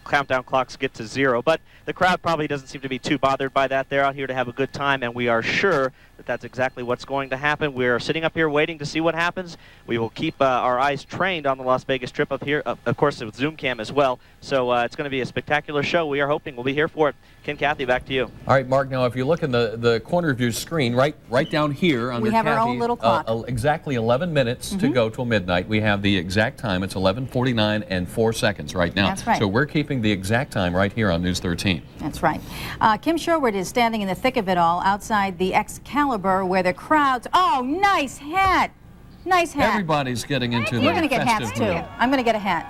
countdown clocks get to zero. But the crowd probably doesn't seem to be too bothered by that. They're out here to have a good time, and we are sure that that's exactly what's going to happen. We're sitting up here waiting to see what happens. We will keep our eyes trained on the Las Vegas Strip up here, of course, with Zoom Cam as well. So it's going to be a spectacular show. We are hoping we'll be here for it. Ken, Kathy, back to you. All right, Mark, now if you look in the corner of your screen, right down here under we have Kathy, our own little clock. Exactly 11 minutes to go till midnight. We have the exact time. It's 11:49 and 4 seconds right now. That's right. So we're keeping the exact time right here on News 13. That's right. Kim Sherwood is standing in the thick of it all outside the Excalibur where the crowds... Oh, nice hat. Nice hat. Everybody's getting into the You're going to get hats, too. mood. I'm going to get a hat.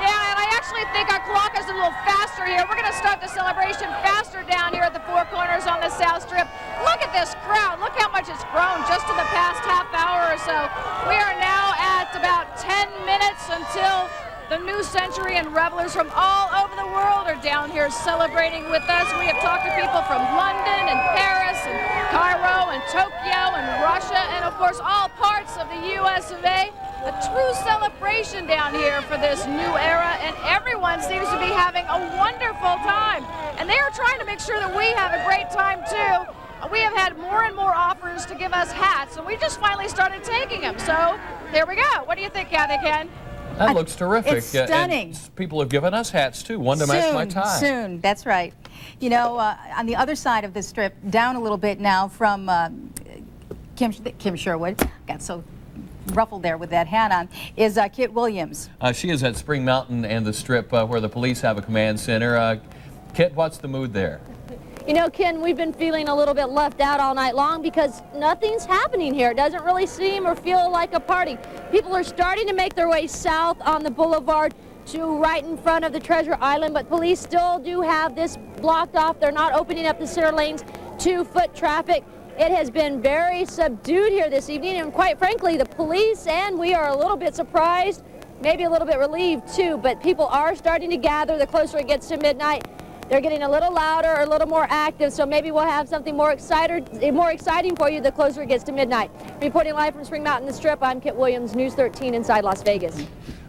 Yeah, and I actually think our clock is a little faster here. We're going to start the celebration faster down here at the Four Corners on the South Strip. Look at this crowd. Look how much it's grown just in the past half hour or so. We are now at about 10 minutes until the new century, and revelers from all over the world are down here celebrating with us. We have talked to people from London and Paris and Cairo and Tokyo and Russia and, of course, all parts of the U.S. of A. A true celebration down here for this new era, and everyone seems to be having a wonderful time. And they are trying to make sure that we have a great time, too. We have had more and more offers to give us hats, and we just finally started taking them. So there we go. What do you think, Kathy, Ken? That looks terrific. It's stunning. And people have given us hats, too. One to match my tie. Soon, that's right. You know, on the other side of the Strip, down a little bit now from Kim Sherwood, got so ruffled there with that hat on, is Kit Williams. She is at Spring Mountain and the Strip where the police have a command center. Kit, what's the mood there? You know, Ken, we've been feeling a little bit left out all night long because nothing's happening here. It doesn't really seem or feel like a party. People are starting to make their way south on the boulevard to right in front of the Treasure Island, but police still do have this blocked off. They're not opening up the center lanes to foot traffic. It has been very subdued here this evening, and quite frankly, the police and we are a little bit surprised, maybe a little bit relieved too, but people are starting to gather the closer it gets to midnight. They're getting a little louder, a little more active, so maybe we'll have something more exciting for you the closer it gets to midnight. Reporting live from Spring Mountain, the Strip, I'm Kit Williams, News 13 inside Las Vegas.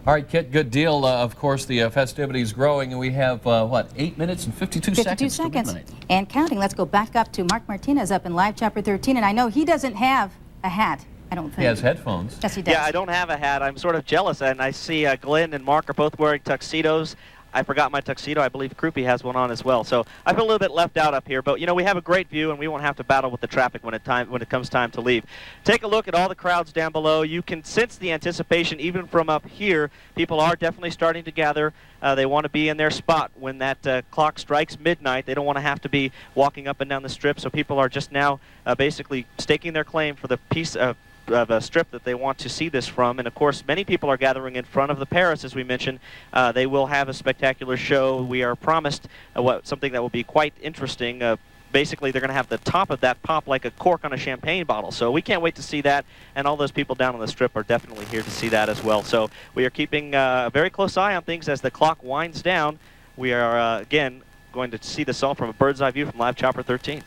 All right, Kit, good deal. Of course, the festivities growing, and we have, 8 minutes and 52 seconds to midnight. And counting. Let's go back up to Mark Martinez up in Live Chopper 13, and I know he doesn't have a hat. I don't think. He has headphones. Yes, he does. Yeah, I don't have a hat. I'm sort of jealous, and I see Glenn and Mark are both wearing tuxedos. I forgot my tuxedo. I believe Krupe has one on as well. So I feel a little bit left out up here. But, you know, we have a great view, and we won't have to battle with the traffic when it comes time to leave. Take a look at all the crowds down below. You can sense the anticipation even from up here. People are definitely starting to gather. They want to be in their spot when that clock strikes midnight. They don't want to have to be walking up and down the Strip. So people are just now basically staking their claim for the piece of a Strip that they want to see this from. And of course, many people are gathering in front of the Paris, as we mentioned. They will have a spectacular show. We are promised something that will be quite interesting. Basically, they're going to have the top of that pop like a cork on a champagne bottle. So we can't wait to see that. And all those people down on the Strip are definitely here to see that as well. So we are keeping a very close eye on things as the clock winds down. We are, again, going to see this all from a bird's eye view from Live Chopper 13.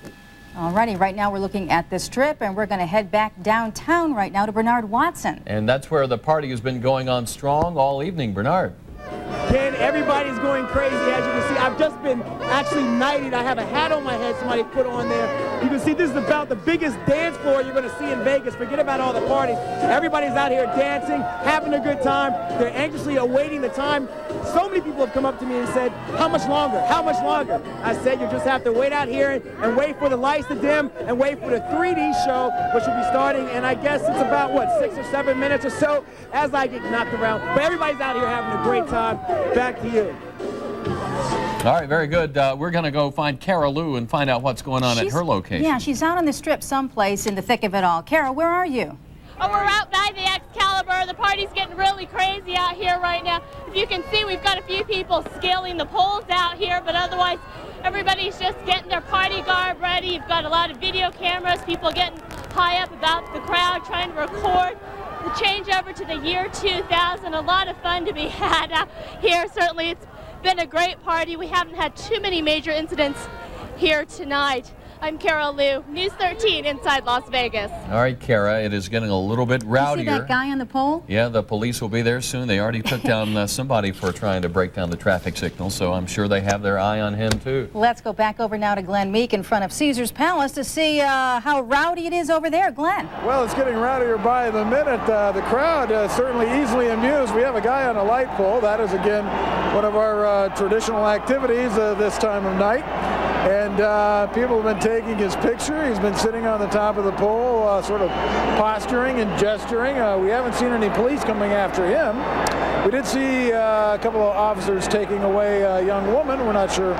Alrighty, right now we're looking at the Strip, and we're going to head back downtown right now to Bernard Watson. And that's where the party has been going on strong all evening. Bernard. Ken, everybody's going crazy, as you can see. I've just been actually knighted. I have a hat on my head somebody put on there. You can see this is about the biggest dance floor you're going to see in Vegas. Forget about all the parties. Everybody's out here dancing, having a good time. They're anxiously awaiting the time. So many people have come up to me and said, how much longer? How much longer? I said, you just have to wait out here and wait for the lights to dim and wait for the 3D show, which will be starting, and I guess it's about, what, 6 or 7 minutes or so as I get knocked around. But everybody's out here having a great time. Back to you. All right, very good. We're going to go find Kara Lou and find out what's going on at her location. Yeah, she's out on the Strip someplace in the thick of it all. Kara, where are you? Oh, we're out by the Excalibur. The party's getting really crazy out here right now. If you can see, we've got a few people scaling the poles out here, but otherwise everybody's just getting their party garb ready. You've got a lot of video cameras, people getting high up about the crowd, trying to record the changeover to the year 2000. A lot of fun to be had out here. Certainly it's been a great party. We haven't had too many major incidents here tonight. I'm Kara Lou, News 13 inside Las Vegas. All right, Kara, it is getting a little bit rowdier. You see that guy on the pole? Yeah, the police will be there soon. They already took down somebody for trying to break down the traffic signal, so I'm sure they have their eye on him, too. Let's go back over now to Glenn Meek in front of Caesar's Palace to see how rowdy it is over there. Glenn. Well, it's getting rowdier by the minute. The crowd certainly easily amused. We have a guy on a light pole. That is, again, one of our traditional activities this time of night. And people have been taking his picture. He's been sitting on the top of the pole, sort of posturing and gesturing. We haven't seen any police coming after him. We did see a couple of officers taking away a young woman. We're not sure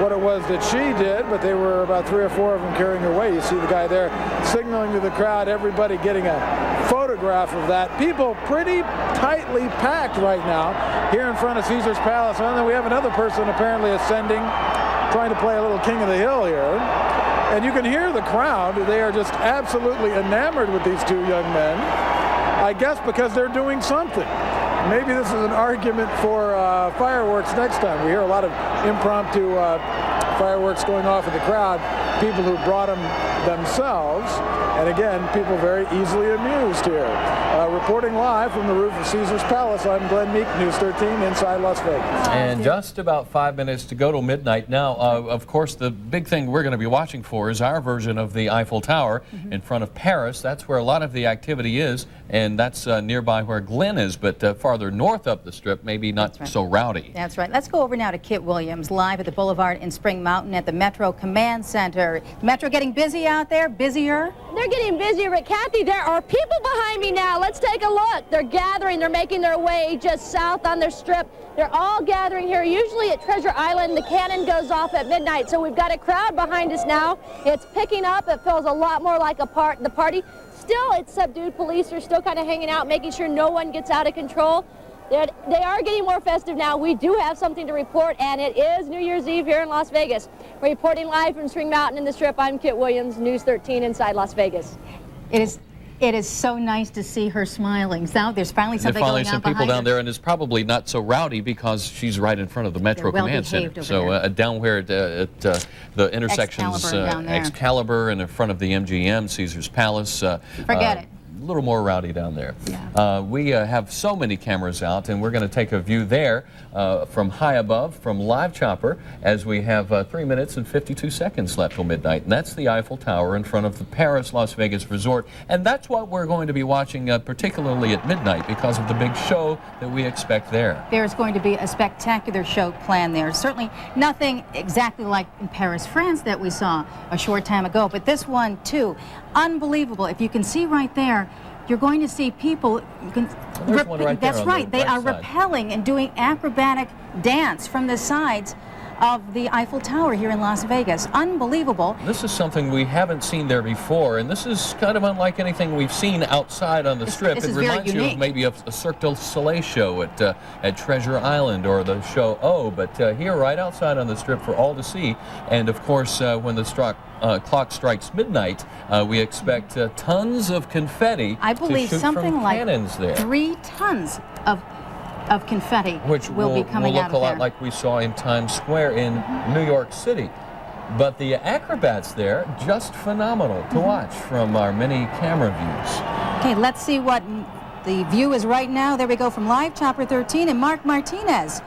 what it was that she did, but they were about 3 or 4 of them carrying her away. You see the guy there signaling to the crowd, everybody getting a photograph of that. People pretty tightly packed right now here in front of Caesar's Palace. And then we have another person apparently ascending, trying to play a little King of the Hill here. And you can hear the crowd. They are just absolutely enamored with these 2 young men. I guess because they're doing something. Maybe this is an argument for fireworks next time. We hear a lot of impromptu fireworks going off in the crowd. People who brought them themselves. And again, people very easily amused here. Reporting live from the roof of Caesar's Palace, I'm Glenn Meek, News 13 inside Las Vegas. And just about 5 minutes to go till midnight. Now, of course, the big thing we're going to be watching for is our version of the Eiffel Tower in front of Paris. That's where a lot of the activity is, and that's nearby where Glenn is, but farther north up the Strip, maybe not so rowdy. That's right. Let's go over now to Kit Williams, live at the Boulevard in Spring Mountain at the Metro Command Center. Metro getting busy out there? Busier? They're getting busier, but Kathy, there are people behind me now. Let's take a look. They're gathering. They're making their way just south on their Strip. They're all gathering here. Usually at Treasure Island, the cannon goes off at midnight, so we've got a crowd behind us now. It's picking up. It feels a lot more like the party. Still, it's subdued. Police are still kind of hanging out, making sure no one gets out of control. They are getting more festive now. We do have something to report, and it is New Year's Eve here in Las Vegas. Reporting live from Spring Mountain in the Strip, I'm Kit Williams, News 13 inside Las Vegas. It is so nice to see her smiling. So there's finally something going on behind her. There's finally some people down there, and it's probably not so rowdy because she's right in front of the Metro Command Center. So down where at the intersections, Excalibur and in front of the MGM, Caesar's Palace. Forget it. A little more rowdy down there. Yeah. We have so many cameras out, and we're going to take a view there from high above, from Live Chopper, as we have 3 minutes and 52 seconds left till midnight. And that's the Eiffel Tower in front of the Paris Las Vegas Resort. And that's what we're going to be watching particularly at midnight because of the big show that we expect there. There's going to be a spectacular show planned there. Certainly nothing exactly like in Paris, France that we saw a short time ago, but this one too, unbelievable. If you can see right there, you're going to see people. That's right. They are rappelling and doing acrobatic dance from the sides of the Eiffel Tower here in Las Vegas. Unbelievable. This is something we haven't seen there before, and this is kind of unlike anything we've seen outside on the Strip. It reminds you of maybe a Cirque du Soleil show at Treasure Island or the show O, but here right outside on the Strip for all to see. And of course, when the clock strikes midnight, we expect tons of confetti. I believe to shoot something from like cannons there. 3 tons of of confetti which will be coming out of there. Will look a lot like we saw in Times Square in New York City. But the acrobats there, just phenomenal to watch from our many camera views. Okay, let's see what the view is right now. There we go from Live Chopper 13 and Mark Martinez.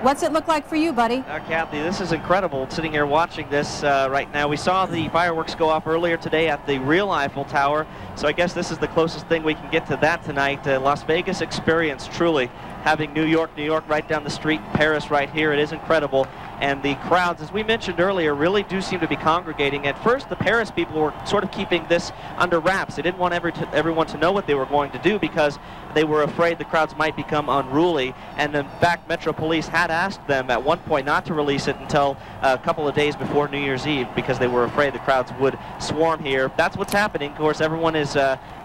What's it look like for you, buddy? Kathy, this is incredible sitting here watching this right now. We saw the fireworks go off earlier today at the real Eiffel Tower, so I guess this is the closest thing we can get to that tonight. Las Vegas experience, truly. Having New York right down the street, Paris right here, it is incredible. And the crowds, as we mentioned earlier, really do seem to be congregating. At first, the Paris people were sort of keeping this under wraps. They didn't want everyone to know what they were going to do because they were afraid the crowds might become unruly. And in fact, Metro Police had asked them at one point not to release it until a couple of days before New Year's Eve because they were afraid the crowds would swarm here. That's what's happening. Of course, everyone is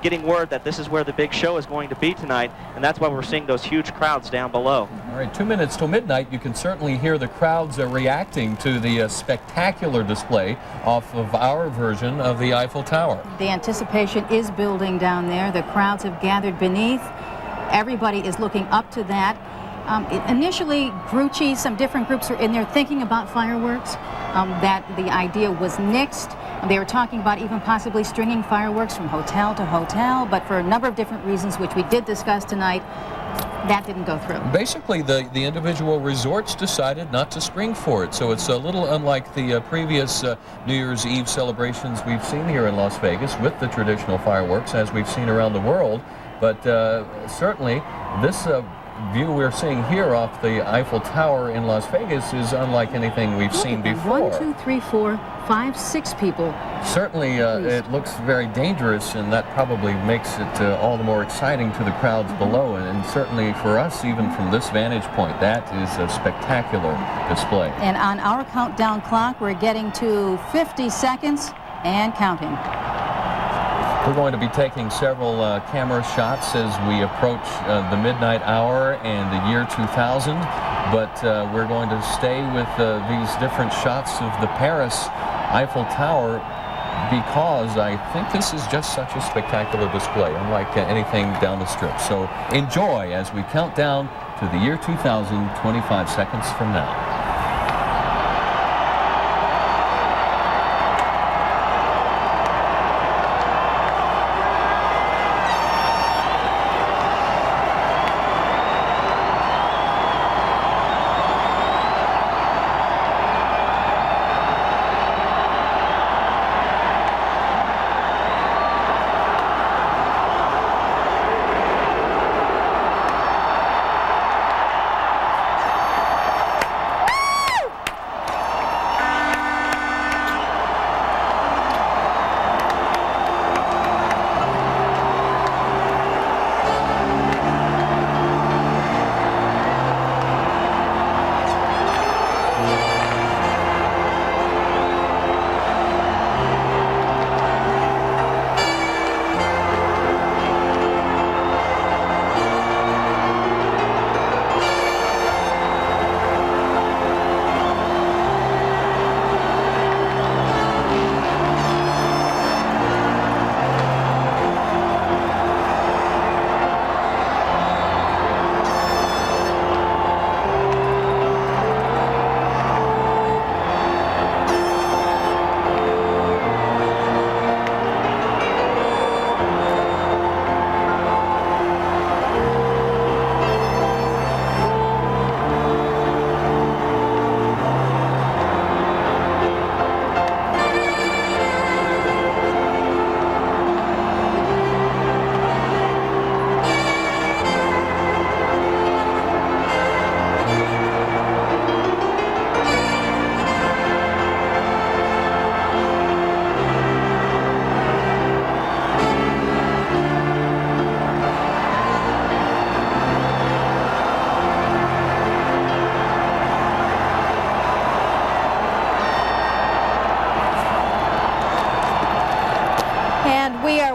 getting word that this is where the big show is going to be tonight, and that's why we're seeing those huge crowds down below. All right, 2 minutes till midnight. You can certainly hear the crowds reacting to the spectacular display off of our version of the Eiffel Tower. The anticipation is building down there. The crowds have gathered beneath. Everybody is looking up to that. Initially, Grucci, some different groups were in there thinking about fireworks, that the idea was nixed. They were talking about even possibly stringing fireworks from hotel to hotel, but for a number of different reasons, which we did discuss tonight, that didn't go through. Basically, the individual resorts decided not to spring for it, so it's a little unlike the previous New Year's Eve celebrations we've seen here in Las Vegas with the traditional fireworks as we've seen around the world. But certainly, this view we're seeing here off the Eiffel Tower in Las Vegas is unlike anything we've seen before. 1, 2, 3, 4, 5, 6 people. Certainly, it looks very dangerous, and that probably makes it all the more exciting to the crowds below. And certainly for us, even from this vantage point, that is a spectacular display. And on our countdown clock, we're getting to 50 seconds and counting. We're going to be taking several camera shots as we approach the midnight hour and the year 2000, but we're going to stay with these different shots of the Paris Eiffel Tower because I think this is just such a spectacular display, unlike anything down the strip. So enjoy as we count down to the year 2000, 25 seconds from now.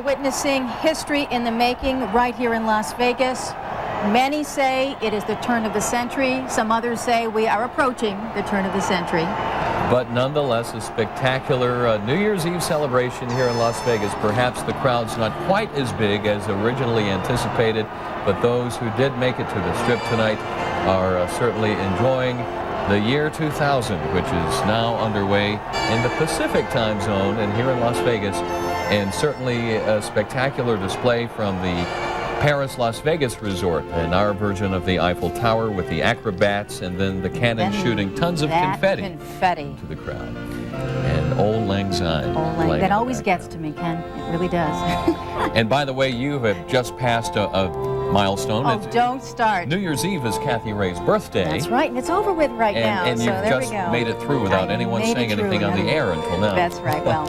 Witnessing history in the making right here in Las Vegas. Many say it is the turn of the century. Some others say we are approaching the turn of the century. But nonetheless, a spectacular New Year's Eve celebration here in Las Vegas. Perhaps the crowd's not quite as big as originally anticipated, but those who did make it to the Strip tonight are certainly enjoying the year 2000, which is now underway in the Pacific time zone and here in Las Vegas, and certainly a spectacular display from the Paris Las Vegas resort and our version of the Eiffel Tower with the acrobats and then the cannon shooting tons of confetti to the crowd. And Old Lang Syne. That always gets to me, Ken. It really does. And by the way, you have just passed a milestone. Oh, don't start. New Year's Eve is Kathy Ray's birthday. That's right, and it's over with right now. And so you've there just we go. made it through without anyone saying anything on the air until now. That's right. Well,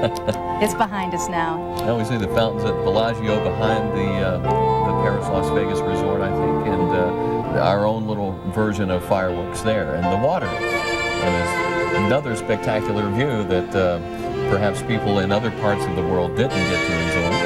it's behind us now. Now we see the fountains at Bellagio behind the Paris Las Vegas resort, I think, and our own little version of fireworks there, and the water. And there's another spectacular view that perhaps people in other parts of the world didn't get to enjoy.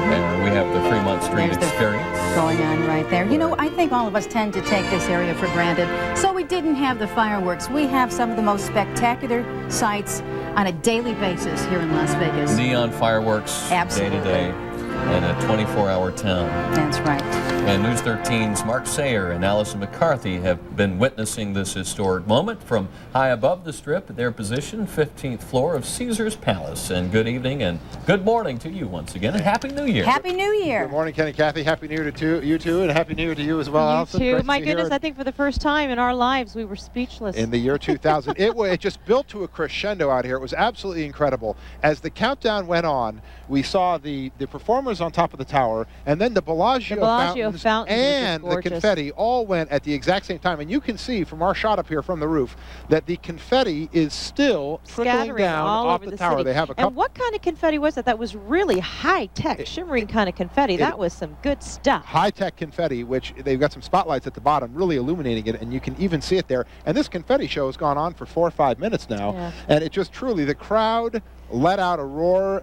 And we have the Fremont Street experience going on right there. You know, I think all of us tend to take this area for granted. So we didn't have the fireworks. We have some of the most spectacular sights on a daily basis here in Las Vegas. Neon fireworks day to day in a 24-hour town. That's right. And News 13's Mark Sayer and Allison McCarthy have been witnessing this historic moment from high above the Strip at their position, 15th floor of Caesar's Palace. And good evening and good morning to you once again, and Happy New Year. Happy New Year. Good morning, Ken and Kathy. Happy New Year to you too, and Happy New Year to you as well, Allison. You too. My goodness, I think for the first time in our lives, we were speechless. In the year 2000. It just built to a crescendo out here. It was absolutely incredible. As the countdown went on, we saw the performers on top of the tower, and then the Bellagio fountains and the confetti all went at the exact same time. And you can see from our shot up here from the roof that the confetti is still trickling down off the tower. They have a couple. And what kind of confetti was that? That was really high-tech, shimmering kind of confetti. That was some good stuff. High-tech confetti, which they've got some spotlights at the bottom, really illuminating it, and you can even see it there. And this confetti show has gone on for 4 or 5 minutes now, and it just truly, the crowd let out a roar.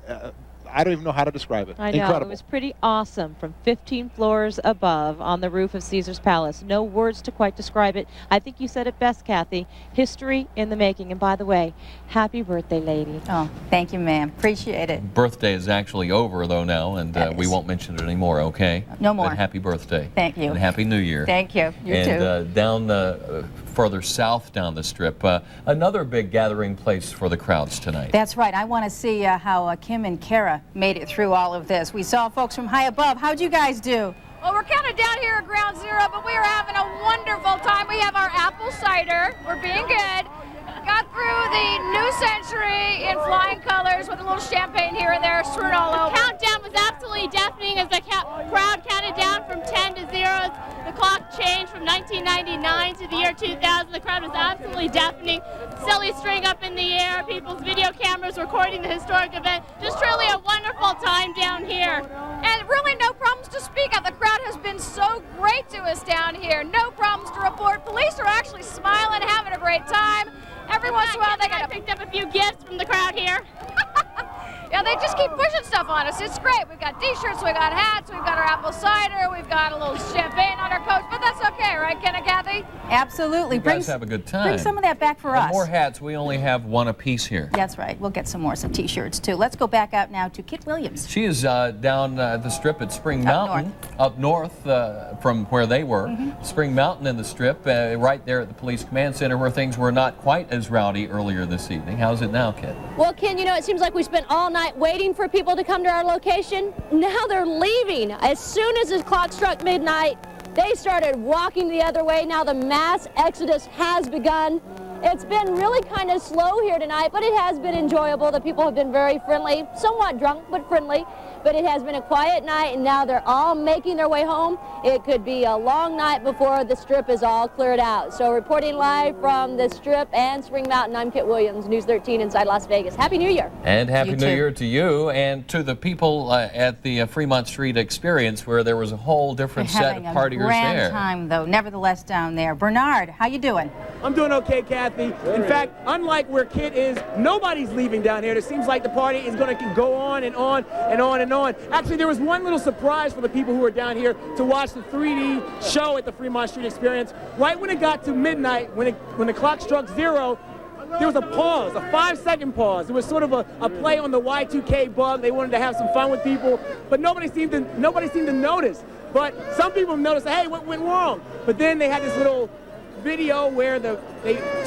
I don't even know how to describe it. I know. Incredible. It was pretty awesome from 15 floors above on the roof of Caesar's Palace. No words to quite describe it. I think you said it best, Kathy. History in the making. And by the way, happy birthday, lady. Oh, thank you, ma'am. Appreciate it. Birthday is actually over, though, now, and we won't mention it anymore, okay? No more. But happy birthday. Thank you. And Happy New Year. Thank you. You too. And down further south down the Strip, another big gathering place for the crowds tonight. That's right. I want to see how Kim and Kara made it through all of this. We saw folks from high above. How'd you guys do? Well, we're kind of down here at ground zero, but we are having a wonderful time. We have our apple cider. We're being good. Got through the new century in flying colors with a little champagne here and there strewn all over. The countdown was absolutely deafening as the crowd counted down from 10 to 0. The clock changed from 1999 to the year 2000. The crowd was absolutely deafening. Silly string up in the air, people's video cameras recording the historic event. Just truly a wonderful time down here. And really no problems to speak of. The crowd has been so great to us down here. No problems to report. Police are actually smiling, having a great time. Every once in a while they picked up a few gifts from the crowd here. Yeah, they just keep pushing stuff on us. It's great. We've got t-shirts, we've got hats, we've got our apple cider, we've got a little champagne on our coats, but that's okay, right, Ken and Kathy? Absolutely. You guys have a good time. Bring some of that back for us. More hats. We only have one apiece here. That's right. We'll get some t-shirts, too. Let's go back out now to Kit Williams. She is down the Strip at Spring Mountain, up north from where they were. Spring Mountain in the Strip, right there at the Police Command Center where things were not quite as rowdy earlier this evening. How's it now, Kit? Well, Ken, you know, it seems like we spent all night waiting for people to come to our location. Now they're leaving. As soon as the clock struck midnight, they started walking the other way. Now the mass exodus has begun. It's been really kind of slow here tonight, but it has been enjoyable. The people have been very friendly, somewhat drunk, but friendly. But it has been a quiet night, and now they're all making their way home. It could be a long night before the Strip is all cleared out. So reporting live from the Strip and Spring Mountain, I'm Kit Williams, News 13 inside Las Vegas. Happy New Year. And Happy New Year to you and to the people at the Fremont Street Experience, where there was a whole different set of partiers there. Having a grand time, though, nevertheless, down there. Bernard, how you doing? I'm doing okay, Kathy. In fact, unlike where Kit is, nobody's leaving down here. It seems like the party is going to go on and on and on and on. Actually, there was one little surprise for the people who were down here to watch the 3D show at the Fremont Street Experience. Right when it got to midnight, when the clock struck 0, there was a pause, a 5-second pause. It was sort of a play on the Y2K bug. They wanted to have some fun with people, but nobody seemed to notice But some people noticed, hey, what went wrong? But then they had this little video where they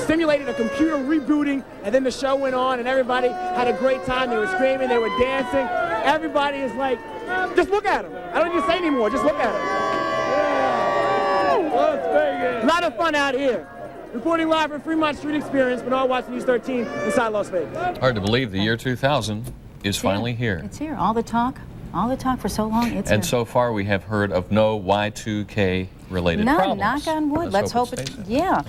simulated a computer rebooting, and then the show went on, and everybody had a great time. They were screaming, they were dancing. Everybody is like, just look at them. I don't even say anymore, just look at them. Yeah. Las Vegas. A lot of fun out here. Reporting live from Fremont Street Experience, Bernard Watson, News 13, inside Las Vegas. Hard to believe the year 2000 is finally here. It's here. All the talk for so long, it's here. And so far we have heard of no Y2K related problems. Knock on wood. Let's hope it. Yeah.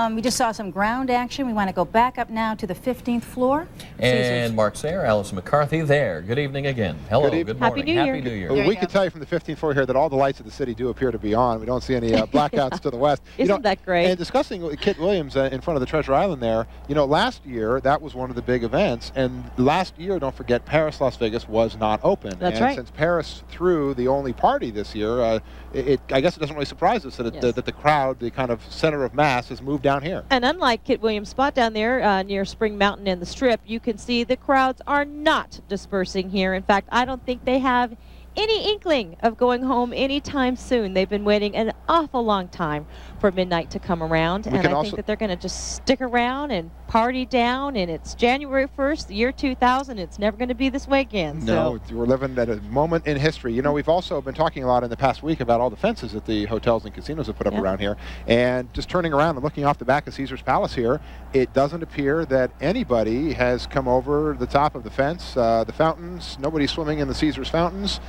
We just saw some ground action. We want to go back up now to the 15th floor. And Mark Sayer, Allison McCarthy there. Good evening again. Hello, good morning. Happy New Year. Well, we can tell you from the 15th floor here that all the lights of the city do appear to be on. We don't see any blackouts to the west. Isn't that great? And discussing with Kit Williams in front of the Treasure Island there, last year that was one of the big events. And last year, don't forget, Paris, Las Vegas was not open. That's and right. Since Paris threw the only party this year, I guess it doesn't really surprise us that, that the crowd, the kind of center of mass, has moved down here. And unlike Kit Williams' spot down there near Spring Mountain and the Strip, you can see the crowds are not dispersing here. In fact, I don't think they have any inkling of going home anytime soon. They've been waiting an awful long time for midnight to come around, and I think that they're going to just stick around and party down, and it's January 1st, the year 2000. It's never going to be this way again. No, we're living at a moment in history. We've also been talking a lot in the past week about all the fences that the hotels and casinos have put up around here, and just turning around and looking off the back of Caesar's Palace here, it doesn't appear that anybody has come over the top of the fence. The fountains, nobody's swimming in the Caesar's fountains.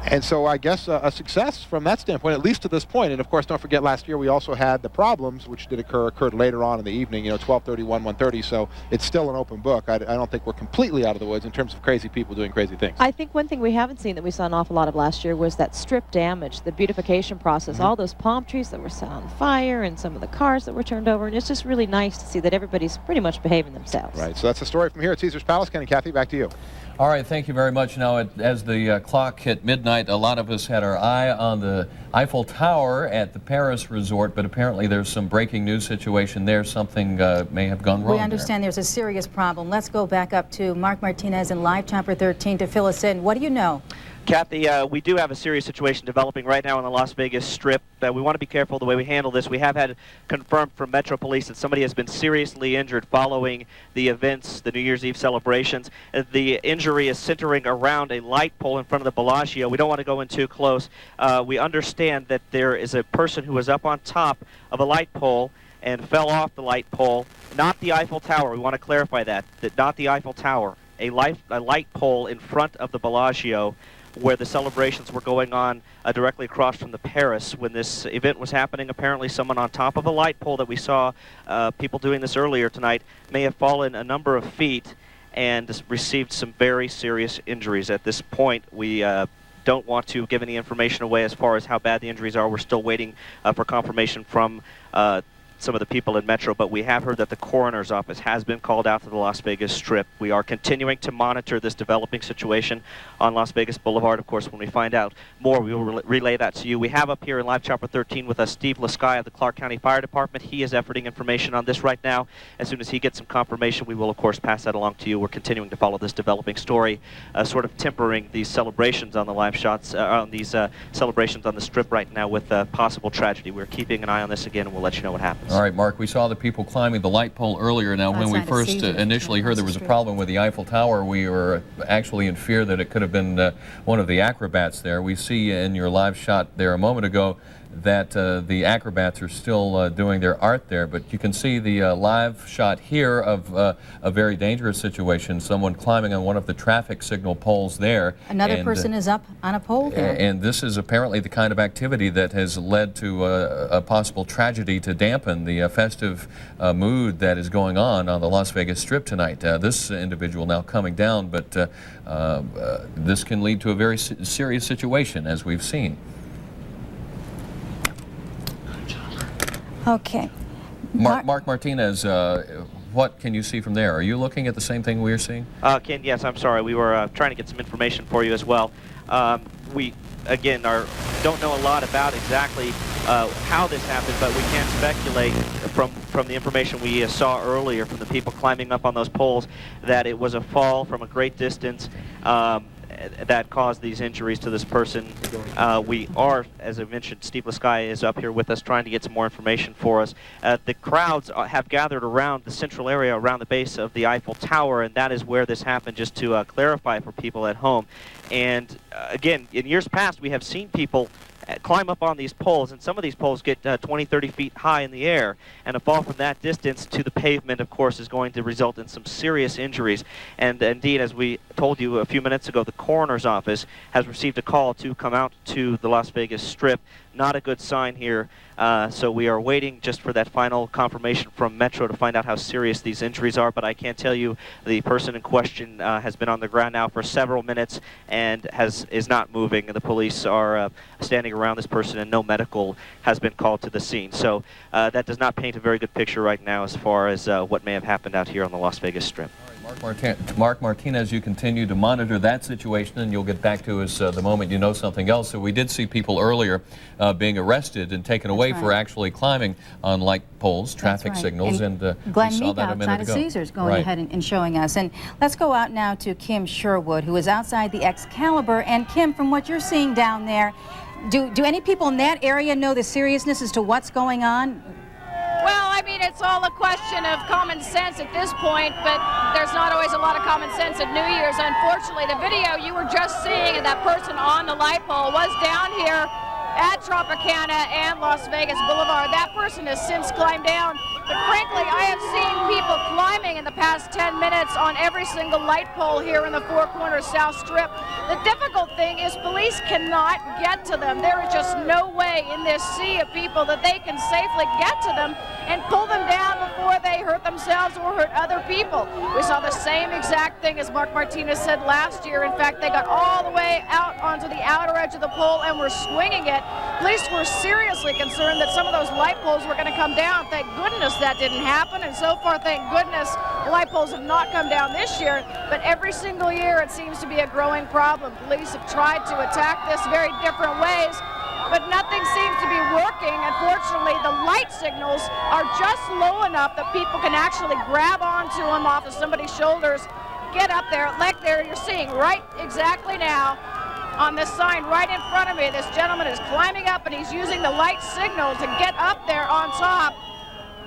And so I guess a success from that standpoint, at least to this point. And of course, don't forget last year we also had the problems, which occurred later on in the evening, 12:30, 1:30. So it's still an open book. I don't think we're completely out of the woods in terms of crazy people doing crazy things. I think one thing we haven't seen that we saw an awful lot of last year was that strip damage, the beautification process, all those palm trees that were set on fire and some of the cars that were turned over. And it's just really nice to see that everybody's pretty much behaving themselves. Right. So that's the story from here at Caesar's Palace. Ken and Kathy, back to you. All right, thank you very much. Now, as the clock hit midnight, a lot of us had our eye on the Eiffel Tower at the Paris resort, but apparently there's some breaking news situation there. Something may have gone wrong. We understand there's a serious problem. Let's go back up to Mark Martinez in Live Chopper 13 to fill us in. What do you know? Kathy, we do have a serious situation developing right now on the Las Vegas Strip. We want to be careful the way we handle this. We have had confirmed from Metro Police that somebody has been seriously injured following the events, the New Year's Eve celebrations. The injury is centering around a light pole in front of the Bellagio. We don't want to go in too close. We understand that there is a person who was up on top of a light pole and fell off the light pole, not the Eiffel Tower. We want to clarify that not the Eiffel Tower. A light pole in front of the Bellagio, where the celebrations were going on directly across from the Paris. When this event was happening, apparently someone on top of a light pole that we saw people doing this earlier tonight may have fallen a number of feet and received some very serious injuries. At this point, we don't want to give any information away as far as how bad the injuries are. We're still waiting for confirmation from some of the people in Metro, but we have heard that the coroner's office has been called out to the Las Vegas Strip. We are continuing to monitor this developing situation on Las Vegas Boulevard. Of course, when we find out more, we will relay that to you. We have up here in Live Chopper 13 with us Steve Lasky of the Clark County Fire Department. He is efforting information on this right now. As soon as he gets some confirmation, we will, of course, pass that along to you. We're continuing to follow this developing story, sort of tempering these celebrations on the live shots, on these celebrations on the Strip right now with possible tragedy. We're keeping an eye on this again, and we'll let you know what happens. All right, Mark, we saw the people climbing the light pole earlier. Now, when we first initially heard there was a problem with the Eiffel Tower, we were actually in fear that it could have been one of the acrobats there. We see in your live shot there a moment ago that the acrobats are still doing their art there, but you can see the live shot here of a very dangerous situation, someone climbing on one of the traffic signal poles there. Another person is up on a pole there. And this is apparently the kind of activity that has led to a possible tragedy to dampen the festive mood that is going on the Las Vegas Strip tonight. This individual now coming down, but this can lead to a very serious situation, as we've seen. Okay. Mark Martinez, what can you see from there? Are you looking at the same thing we are seeing? Ken, yes, I'm sorry. We were trying to get some information for you as well. We, again, don't know a lot about exactly how this happened, but we can speculate from the information we saw earlier from the people climbing up on those poles that it was a fall from a great distance. that caused these injuries to this person. We are, as I mentioned, Steve Lasky is up here with us trying to get some more information for us. The crowds have gathered around the central area around the base of the Eiffel Tower, and that is where this happened, just to clarify for people at home. And again, in years past, we have seen people climb up on these poles, and some of these poles get 20, 30 feet high in the air, and a fall from that distance to the pavement, of course, is going to result in some serious injuries. And indeed, as we told you a few minutes ago, the coroner's office has received a call to come out to the Las Vegas Strip. Not a good sign here, so we are waiting just for that final confirmation from Metro to find out how serious these injuries are. But I can tell you the person in question has been on the ground now for several minutes and is not moving, and the police are standing around this person, and no medical has been called to the scene. So that does not paint a very good picture right now as far as what may have happened out here on the Las Vegas Strip. Mark Martinez, you continue to monitor that situation, and you'll get back to us the moment you know something else. So we did see people earlier being arrested and taken away for actually climbing on light poles, traffic signals, and Glenn we saw Meek that a minute outside ago. of Caesars going ahead and showing us. And let's go out now to Kim Sherwood, who is outside the Excalibur. And Kim, from what you're seeing down there, do any people in that area know the seriousness as to what's going on? Well, I mean, it's all a question of common sense at this point, but there's not always a lot of common sense at New Year's. Unfortunately, the video you were just seeing of that person on the light pole was down here at Tropicana and Las Vegas Boulevard. That person has since climbed down, but frankly, I have seen people climbing in the past 10 minutes on every single light pole here in the Four Corners South Strip. The difficult thing is police cannot get to them. There is just no way in this sea of people that they can safely get to them and pull them down before they hurt themselves or hurt other people. We saw the same exact thing as Mark Martinez said last year. In fact, they got all the way out onto the outer edge of the pole and were swinging it. Police were seriously concerned that some of those light poles were going to come down. Thank goodness that didn't happen, and so far, thank goodness, the light poles have not come down this year, but every single year it seems to be a growing problem. Police have tried to attack this very different ways, but nothing seems to be working. Unfortunately, the light signals are just low enough that people can actually grab onto them off of somebody's shoulders, get up there, like there you're seeing right exactly now on this sign right in front of me. This gentleman is climbing up and he's using the light signal to get up there on top.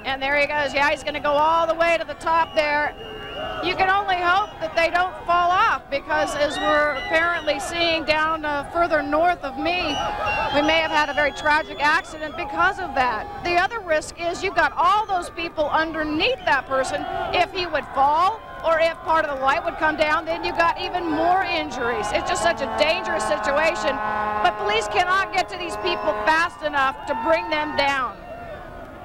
And there he goes. Yeah, he's going to go all the way to the top there. You can only hope that they don't fall off, because as we're apparently seeing down further north of me, we may have had a very tragic accident because of that. The other risk is you've got all those people underneath that person. If he would fall, or if part of the light would come down, then you've got even more injuries. It's just such a dangerous situation. But police cannot get to these people fast enough to bring them down.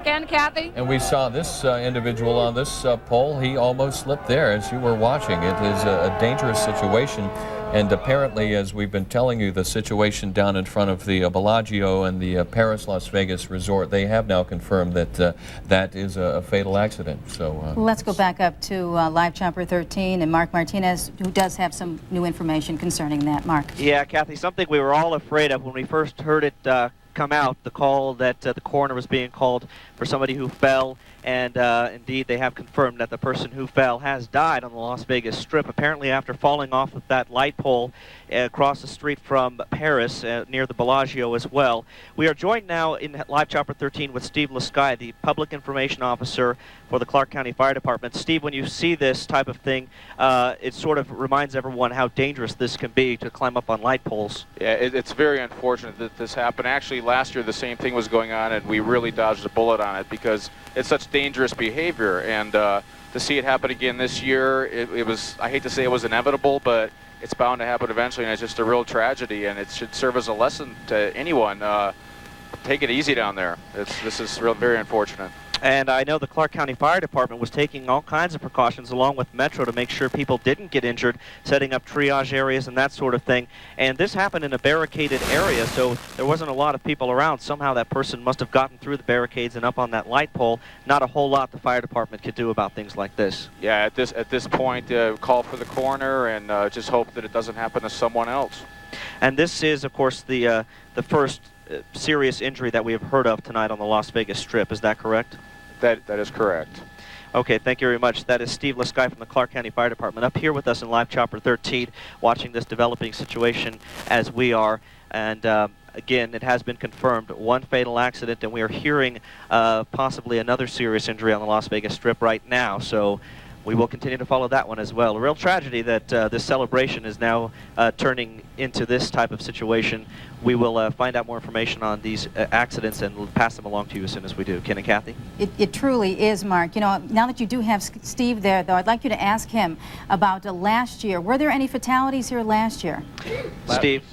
Ken, Kathy? And we saw this individual on this pole. He almost slipped there as you were watching. It is a dangerous situation. And apparently, as we've been telling you, the situation down in front of the Bellagio and the Paris Las Vegas resort, they have now confirmed that that is a fatal accident. So let's go back up to Live Chopper 13 and Mark Martinez, who does have some new information concerning that. Mark. Yeah, Kathy, something we were all afraid of when we first heard it come out, the call that the coroner was being called for somebody who fell, and indeed they have confirmed that the person who fell has died on the Las Vegas Strip, apparently after falling off of that light pole across the street from Paris near the Bellagio as well. We are joined now in Live Chopper 13 with Steve Lasky, the Public Information Officer for the Clark County Fire Department. Steve, when you see this type of thing, it sort of reminds everyone how dangerous this can be to climb up on light poles. Yeah, it's very unfortunate that this happened. Actually, last year the same thing was going on, and we really dodged a bullet on it because it's such dangerous behavior. And to see it happen again this year, it was, I hate to say it was inevitable, but it's bound to happen eventually, and it's just a real tragedy, and it should serve as a lesson to anyone. Take it easy down there. This is very unfortunate. And I know the Clark County Fire Department was taking all kinds of precautions along with Metro to make sure people didn't get injured, setting up triage areas and that sort of thing. And this happened in a barricaded area, so there wasn't a lot of people around. Somehow that person must have gotten through the barricades and up on that light pole. Not a whole lot the fire department could do about things like this. Yeah, at this point, call for the coroner and just hope that it doesn't happen to someone else. And this is, of course, the first serious injury that we have heard of tonight on the Las Vegas Strip. Is that correct? That is correct. Okay, thank you very much. That is Steve Lasky from the Clark County Fire Department up here with us in Live Chopper 13, watching this developing situation as we are. And again, it has been confirmed, one fatal accident, and we are hearing possibly another serious injury on the Las Vegas Strip right now. So we will continue to follow that one as well. A real tragedy that this celebration is now turning into this type of situation. We will find out more information on these accidents and we'll pass them along to you as soon as we do. Ken and Kathy? It truly is, Mark. You know, now that you do have Steve there, though, I'd like you to ask him about last year. Were there any fatalities here last year? Steve,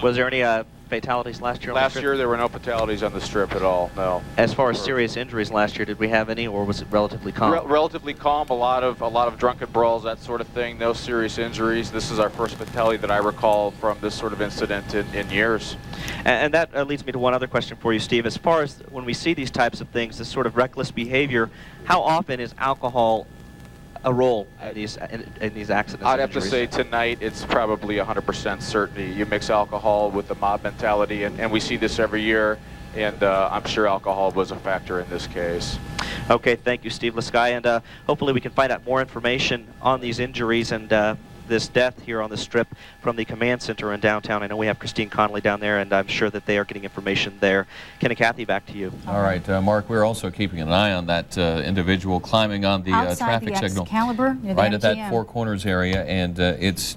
was there any fatalities last year? Last year there were no fatalities on the Strip at all, no. As far as serious injuries last year, did we have any, or was it relatively calm? Relatively calm, a lot of drunken brawls, that sort of thing, no serious injuries. This is our first fatality that I recall from this sort of incident in years. And that leads me to one other question for you, Steve. As far as when we see these types of things, this sort of reckless behavior, how often is alcohol a role in these accidents? I'd have to say tonight it's probably 100% certainty. You mix alcohol with the mob mentality, and we see this every year, and I'm sure alcohol was a factor in this case. Okay, thank you, Steve Lasky, and hopefully we can find out more information on these injuries and this death here on the Strip from the command center in downtown. I know we have Christine Connolly down there, and I'm sure that they are getting information there. Ken and Kathy, back to you. All right, Mark, we're also keeping an eye on that individual climbing on the traffic signal right at that Four Corners area, and it's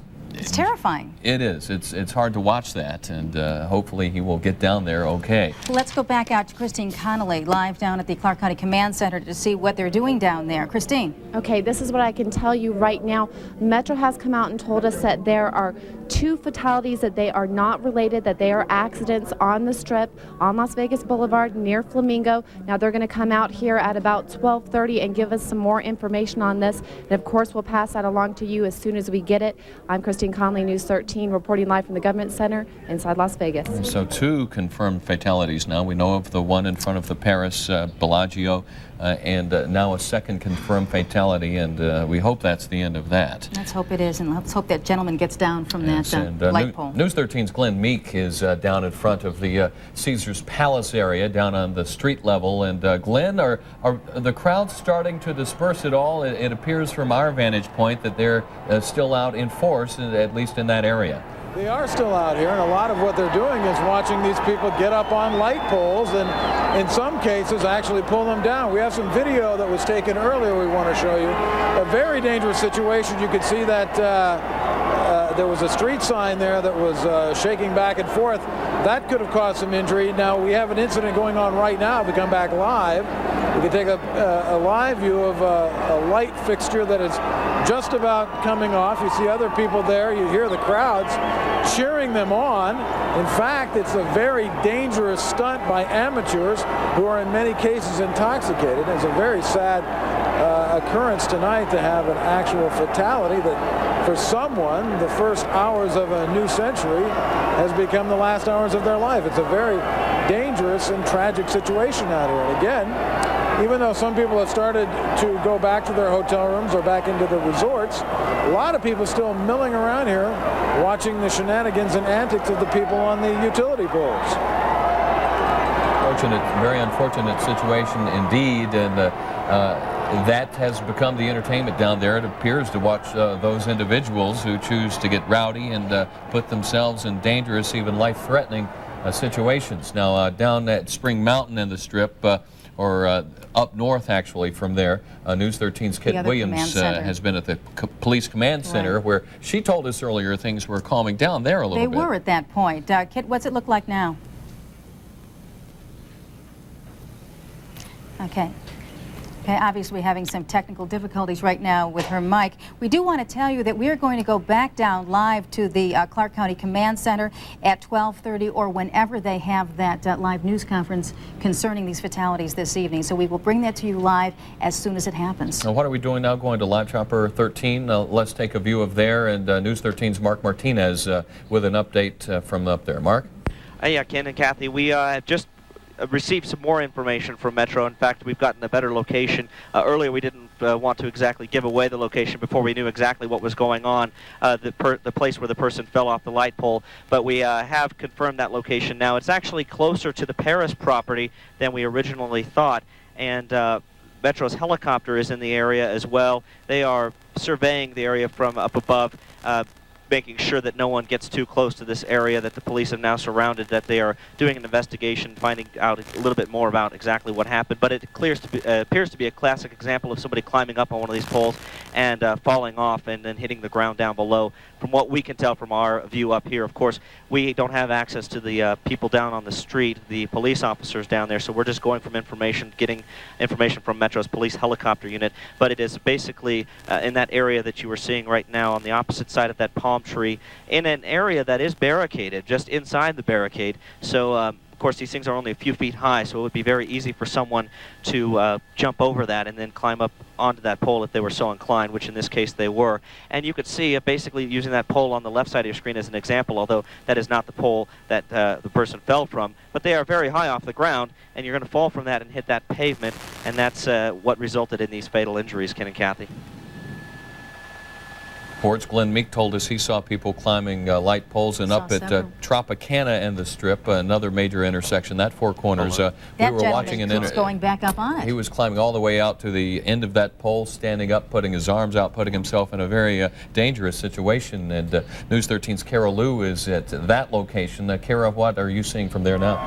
terrifying. It is. It's hard to watch that, and hopefully he will get down there okay. Let's go back out to Christine Connolly, live down at the Clark County Command Center to see what they're doing down there. Christine. Okay, this is what I can tell you right now. Metro has come out and told us that there are 2 fatalities, that they are not related, that they are accidents on the Strip, on Las Vegas Boulevard, near Flamingo. Now they're going to come out here at about 12:30 and give us some more information on this. And of course, we'll pass that along to you as soon as we get it. I'm Christine Connolly, News 13, reporting live from the Government Center inside Las Vegas. So 2 confirmed fatalities now. We know of the one in front of the Paris Bellagio, and now a second confirmed fatality, and we hope that's the end of that. Let's hope it is, and let's hope that gentleman gets down from that light pole. News 13's Glenn Meek is down in front of the Caesars Palace area, down on the street level. And Glenn, are the crowds starting to disperse at all? It appears from our vantage point that they're still out in force, at least in that area. They are still out here, and a lot of what they're doing is watching these people get up on light poles and in some cases actually pull them down. We have some video that was taken earlier we want to show you. A very dangerous situation. You could see that there was a street sign there that was shaking back and forth. That could have caused some injury. Now we have an incident going on right now. If we come back live, we can take a live view of a light fixture that is just about coming off. You see other people there. You hear the crowds cheering them on. In fact, it's a very dangerous stunt by amateurs who are in many cases intoxicated. It's a very sad occurrence tonight to have an actual fatality that for someone, the first hours of a new century has become the last hours of their life. It's a very dangerous and tragic situation out here. And again, even though some people have started to go back to their hotel rooms or back into the resorts, a lot of people still milling around here watching the shenanigans and antics of the people on the utility poles. Very unfortunate situation indeed, and that has become the entertainment down there. It appears to watch those individuals who choose to get rowdy and put themselves in dangerous, even life-threatening situations. Now, down at Spring Mountain in the Strip, or up north actually from there, News 13's Kit Williams has been at the Police Command Center, where she told us earlier things were calming down there a little bit. They were at that point. Kit, what's it look like now? Okay. Okay, obviously having some technical difficulties right now with her mic. We do want to tell you that we are going to go back down live to the Clark County Command Center at 12:30 or whenever they have that live news conference concerning these fatalities this evening. So we will bring that to you live as soon as it happens. Now, what are we doing now? Going to Live Chopper 13. Let's take a view of there, and News 13's Mark Martinez with an update from up there. Mark? Yeah, Ken and Kathy, we just received some more information from Metro. In fact, we've gotten a better location. Earlier we didn't want to exactly give away the location before we knew exactly what was going on, the place where the person fell off the light pole, but we have confirmed that location now. It's actually closer to the Paris property than we originally thought, and Metro's helicopter is in the area as well. They are surveying the area from up above, making sure that no one gets too close to this area that the police have now surrounded, that they are doing an investigation, finding out a little bit more about exactly what happened. But it appears to be a classic example of somebody climbing up on one of these poles and falling off and then hitting the ground down below. From what we can tell from our view up here, of course, we don't have access to the people down on the street, the police officers down there, so we're just going from information, getting information from Metro's police helicopter unit. But it is basically in that area that you were seeing right now on the opposite side of that palm tree, in an area that is barricaded, just inside the barricade. So, of course, these things are only a few feet high, so it would be very easy for someone to jump over that and then climb up onto that pole if they were so inclined, which in this case they were. And you could see basically using that pole on the left side of your screen as an example, although that is not the pole that the person fell from, but they are very high off the ground, and you're going to fall from that and hit that pavement, and that's what resulted in these fatal injuries, Ken and Kathy. Reports. Glenn Meek told us he saw people climbing light poles, and up at Tropicana and the Strip, another major intersection, that Four Corners. We were watching an going back up on it. He was climbing all the way out to the end of that pole, standing up, putting his arms out, putting himself in a very dangerous situation. And News 13's Carol Liu is at that location. Kara, what are you seeing from there now?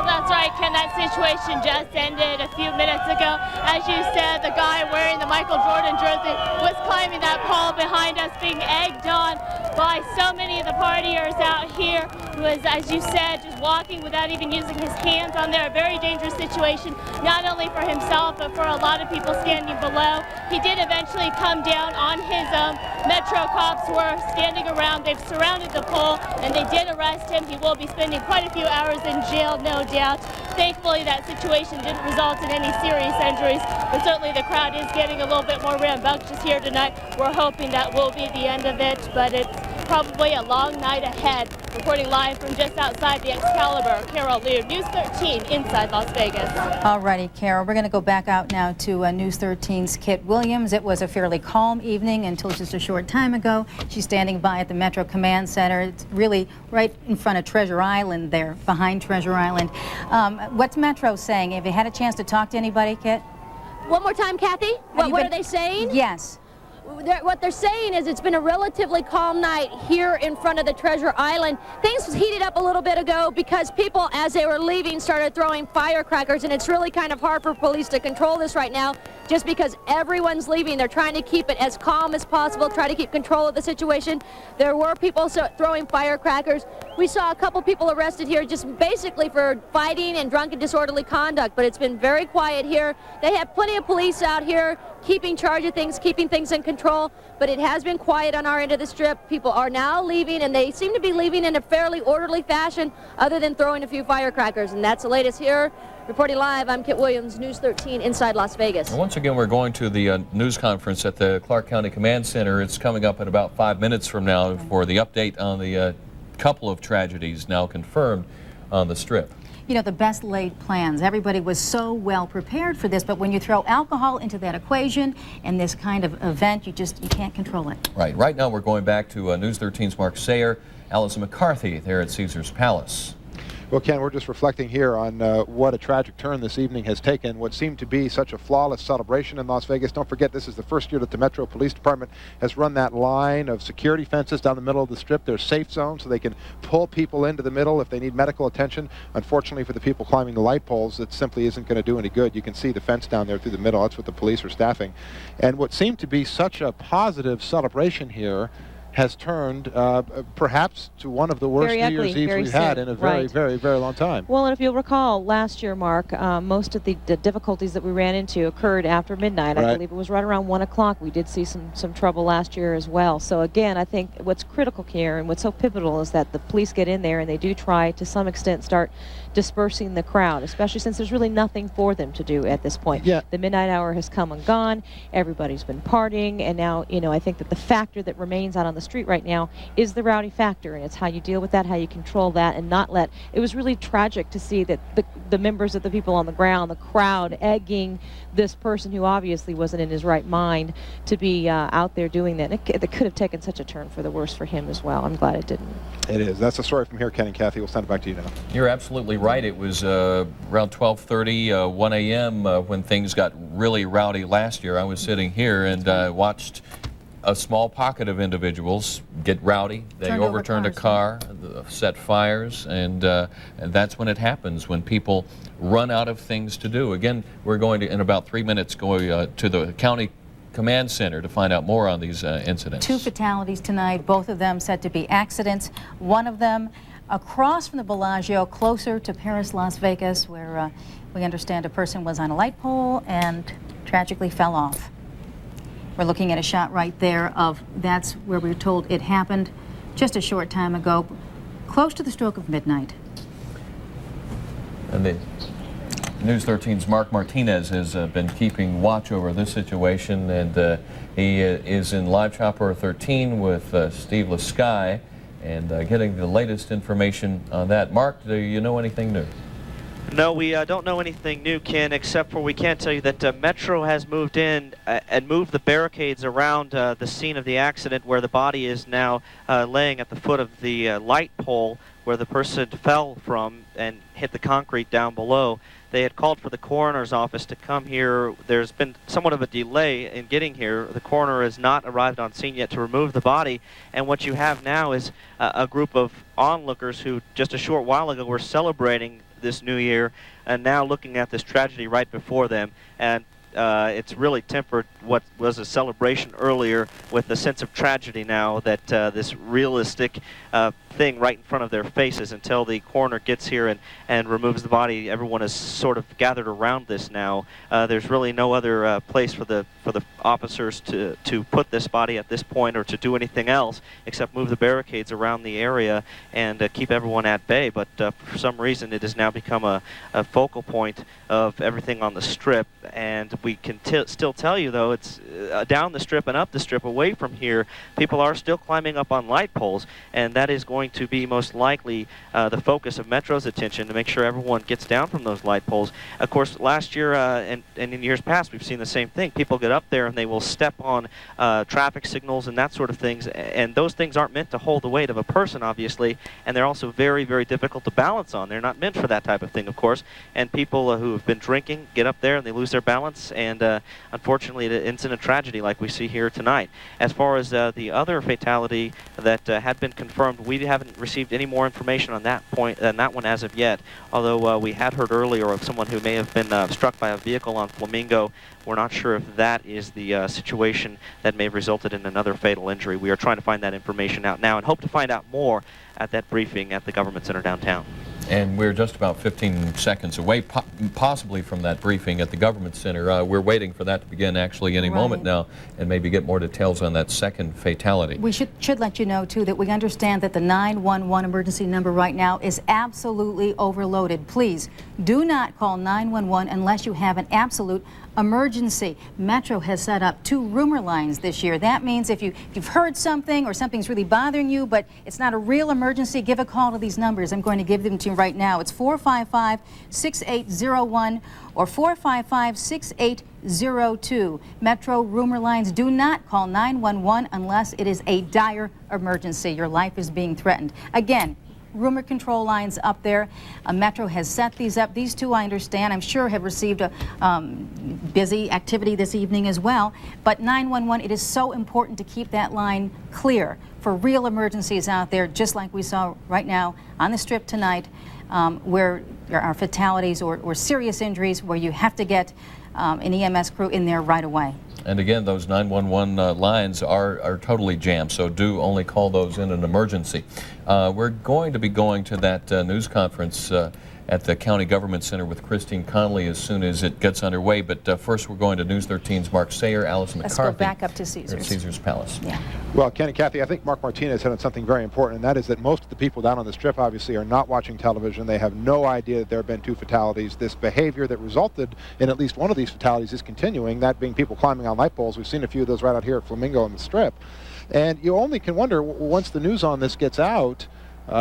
That's right, Ken. That situation just ended a few minutes ago. As you said, the guy wearing the Michael Jordan jersey was climbing that pole behind us, being egged on by so many of the partiers out here. He was, as you said, just walking without even using his hands on there. A very dangerous situation, not only for himself, but for a lot of people standing below. He did eventually come down on his own. Metro cops were standing around. They've surrounded the pole, and they did arrest him. He will be spending quite a few hours in jail, no doubt. Thankfully, that situation didn't result in any serious injuries, but certainly the crowd is getting a little bit more rambunctious here tonight. We're hoping that will be the end of it, but it's probably a long night ahead. Reporting live from just outside the Excalibur, Carol Liu, News 13 inside Las Vegas. All righty, Carol, we're going to go back out now to News 13's Kit Williams. It was a fairly calm evening until just a short time ago. She's standing by at the Metro Command Center. It's really right in front of Treasure Island there, behind Treasure Island. What's Metro saying? Have you had a chance to talk to anybody, Kit? One more time, Kathy. What are they saying? Yes. What they're saying is it's been a relatively calm night here in front of the Treasure Island. Things heated up a little bit ago because people, as they were leaving, started throwing firecrackers, and it's really kind of hard for police to control this right now just because everyone's leaving. They're trying to keep it as calm as possible, try to keep control of the situation. There were people throwing firecrackers. We saw a couple people arrested here just basically for fighting and drunken disorderly conduct, but it's been very quiet here. They have plenty of police out here keeping charge of things, keeping things in control, but it has been quiet on our end of the Strip. People are now leaving, and they seem to be leaving in a fairly orderly fashion other than throwing a few firecrackers, and that's the latest here. Reporting live, I'm Kit Williams, News 13 inside Las Vegas. And once again, we're going to the news conference at the Clark County Command Center. It's coming up in about 5 minutes from now for the update on the couple of tragedies now confirmed on the Strip. You know, the best laid plans. Everybody was so well prepared for this, but when you throw alcohol into that equation and this kind of event, you can't control it. Right. Right now we're going back to News 13's Mark Sayer, Allison McCarthy there at Caesars Palace. Well, Ken, we're just reflecting here on what a tragic turn this evening has taken. What seemed to be such a flawless celebration in Las Vegas. Don't forget, this is the first year that the Metro Police Department has run that line of security fences down the middle of the Strip. There's safe zones so they can pull people into the middle if they need medical attention. Unfortunately for the people climbing the light poles, it simply isn't going to do any good. You can see the fence down there through the middle. That's what the police are staffing. And what seemed to be such a positive celebration here has turned perhaps to one of the worst New Year's Eves we've had in a very long time. Well, and if you'll recall, last year, Mark, most of the difficulties that we ran into occurred after midnight. I believe it was right around 1 o'clock. We did see some trouble last year as well. So again, I think what's critical here and what's so pivotal is that the police get in there and they do try to some extent start dispersing the crowd, especially since there's really nothing for them to do at this point. Yeah. The midnight hour has come and gone. Everybody's been partying, and now, you know, I think that the factor that remains out on the street right now is the rowdy factor, and it's how you deal with that, how you control that, and not let. It was really tragic to see that the members of the people on the ground, the crowd, egging this person who obviously wasn't in his right mind to be out there doing that. It could have taken such a turn for the worse for him as well. I'm glad it didn't. It is. That's the story from here, Ken and Kathy. We'll send it back to you now. You're absolutely right. right. It was around 12:30, 1 a.m. When things got really rowdy last year. I was sitting here and watched a small pocket of individuals get rowdy. They overturned a car, set fires, and that's when it happens, when people run out of things to do. Again, we're going to, in about 3 minutes, go to the county command center to find out more on these incidents. 2 fatalities tonight, both of them said to be accidents. One of them across from the Bellagio, closer to Paris, Las Vegas, where we understand a person was on a light pole and tragically fell off. We're looking at a shot right there of, that's where we were told it happened just a short time ago, close to the stroke of midnight. And the News 13's Mark Martinez has been keeping watch over this situation, and he is in Live Chopper 13 with Steve Lasky and getting the latest information on that. Mark, do you know anything new? No, we don't know anything new, Ken, except for we can tell you that Metro has moved in and moved the barricades around the scene of the accident, where the body is now laying at the foot of the light pole where the person fell from and hit the concrete down below. They had called for the coroner's office to come here. There's been somewhat of a delay in getting here. The coroner has not arrived on scene yet to remove the body, and what you have now is a group of onlookers who just a short while ago were celebrating this new year and now looking at this tragedy right before them, and it's really tempered what was a celebration earlier with a sense of tragedy now that this realistic thing right in front of their faces. Until the coroner gets here and removes the body, everyone is sort of gathered around this now. There's really no other place for the officers to put this body at this point, or to do anything else except move the barricades around the area and keep everyone at bay. But for some reason it has now become a focal point of everything on the Strip, and we can still tell you, though, it's down the Strip and up the Strip away from here, people are still climbing up on light poles, and that is going to be most likely the focus of Metro's attention, to make sure everyone gets down from those light poles. Of course, last year and in years past, we've seen the same thing. People get up there and they will step on traffic signals and that sort of things, and those things aren't meant to hold the weight of a person, obviously, and they're also very, very difficult to balance on. They're not meant for that type of thing, of course, and people who have been drinking get up there and they lose their balance, and unfortunately it ends in a tragedy like we see here tonight. As far as the other fatality that had been confirmed, we haven't received any more information on that point than that one as of yet, although we had heard earlier of someone who may have been struck by a vehicle on Flamingo. We're not sure if that is the situation that may have resulted in another fatal injury. We are trying to find that information out now and hope to find out more at that briefing at the Government Center downtown. And we're just about 15 seconds away, possibly from that briefing at the Government Center. We're waiting for that to begin actually any moment now, and maybe get more details on that second fatality. We should let you know, too, that we understand that the 911 emergency number right now is absolutely overloaded. Please do not call 911 unless you have an absolute emergency. Metro has set up 2 rumor lines this year. That means if you've heard something or something's really bothering you, but it's not a real emergency, give a call to these numbers. I'm going to give them to you right now. It's 455-6801 or 455-6802. Metro rumor lines. Do not call 911 unless it is a dire emergency. Your life is being threatened. Again, rumor control lines up there. Metro has set these up. These 2, I understand, I'm sure, have received a busy activity this evening as well. But 911, it is so important to keep that line clear for real emergencies out there, just like we saw right now on the Strip tonight, where there are fatalities or serious injuries, where you have to get an EMS crew in there right away. And again, those 911 lines are totally jammed, so do only call those in an emergency. We're going to be going to that news conference at the County Government Center with Christine Conley as soon as it gets underway. But first, we're going to News 13's Mark Sayer, Allison McCarthy. Let's go back up to Caesars. At Caesars Palace. Yeah. Well, Ken and Kathy, I think Mark Martinez hit on something very important, and that is that most of the people down on the Strip obviously are not watching television. They have no idea that there have been 2 fatalities. This behavior that resulted in at least one of these fatalities is continuing, that being people climbing on light poles. We've seen a few of those right out here at Flamingo on the Strip. And you only can wonder, once the news on this gets out,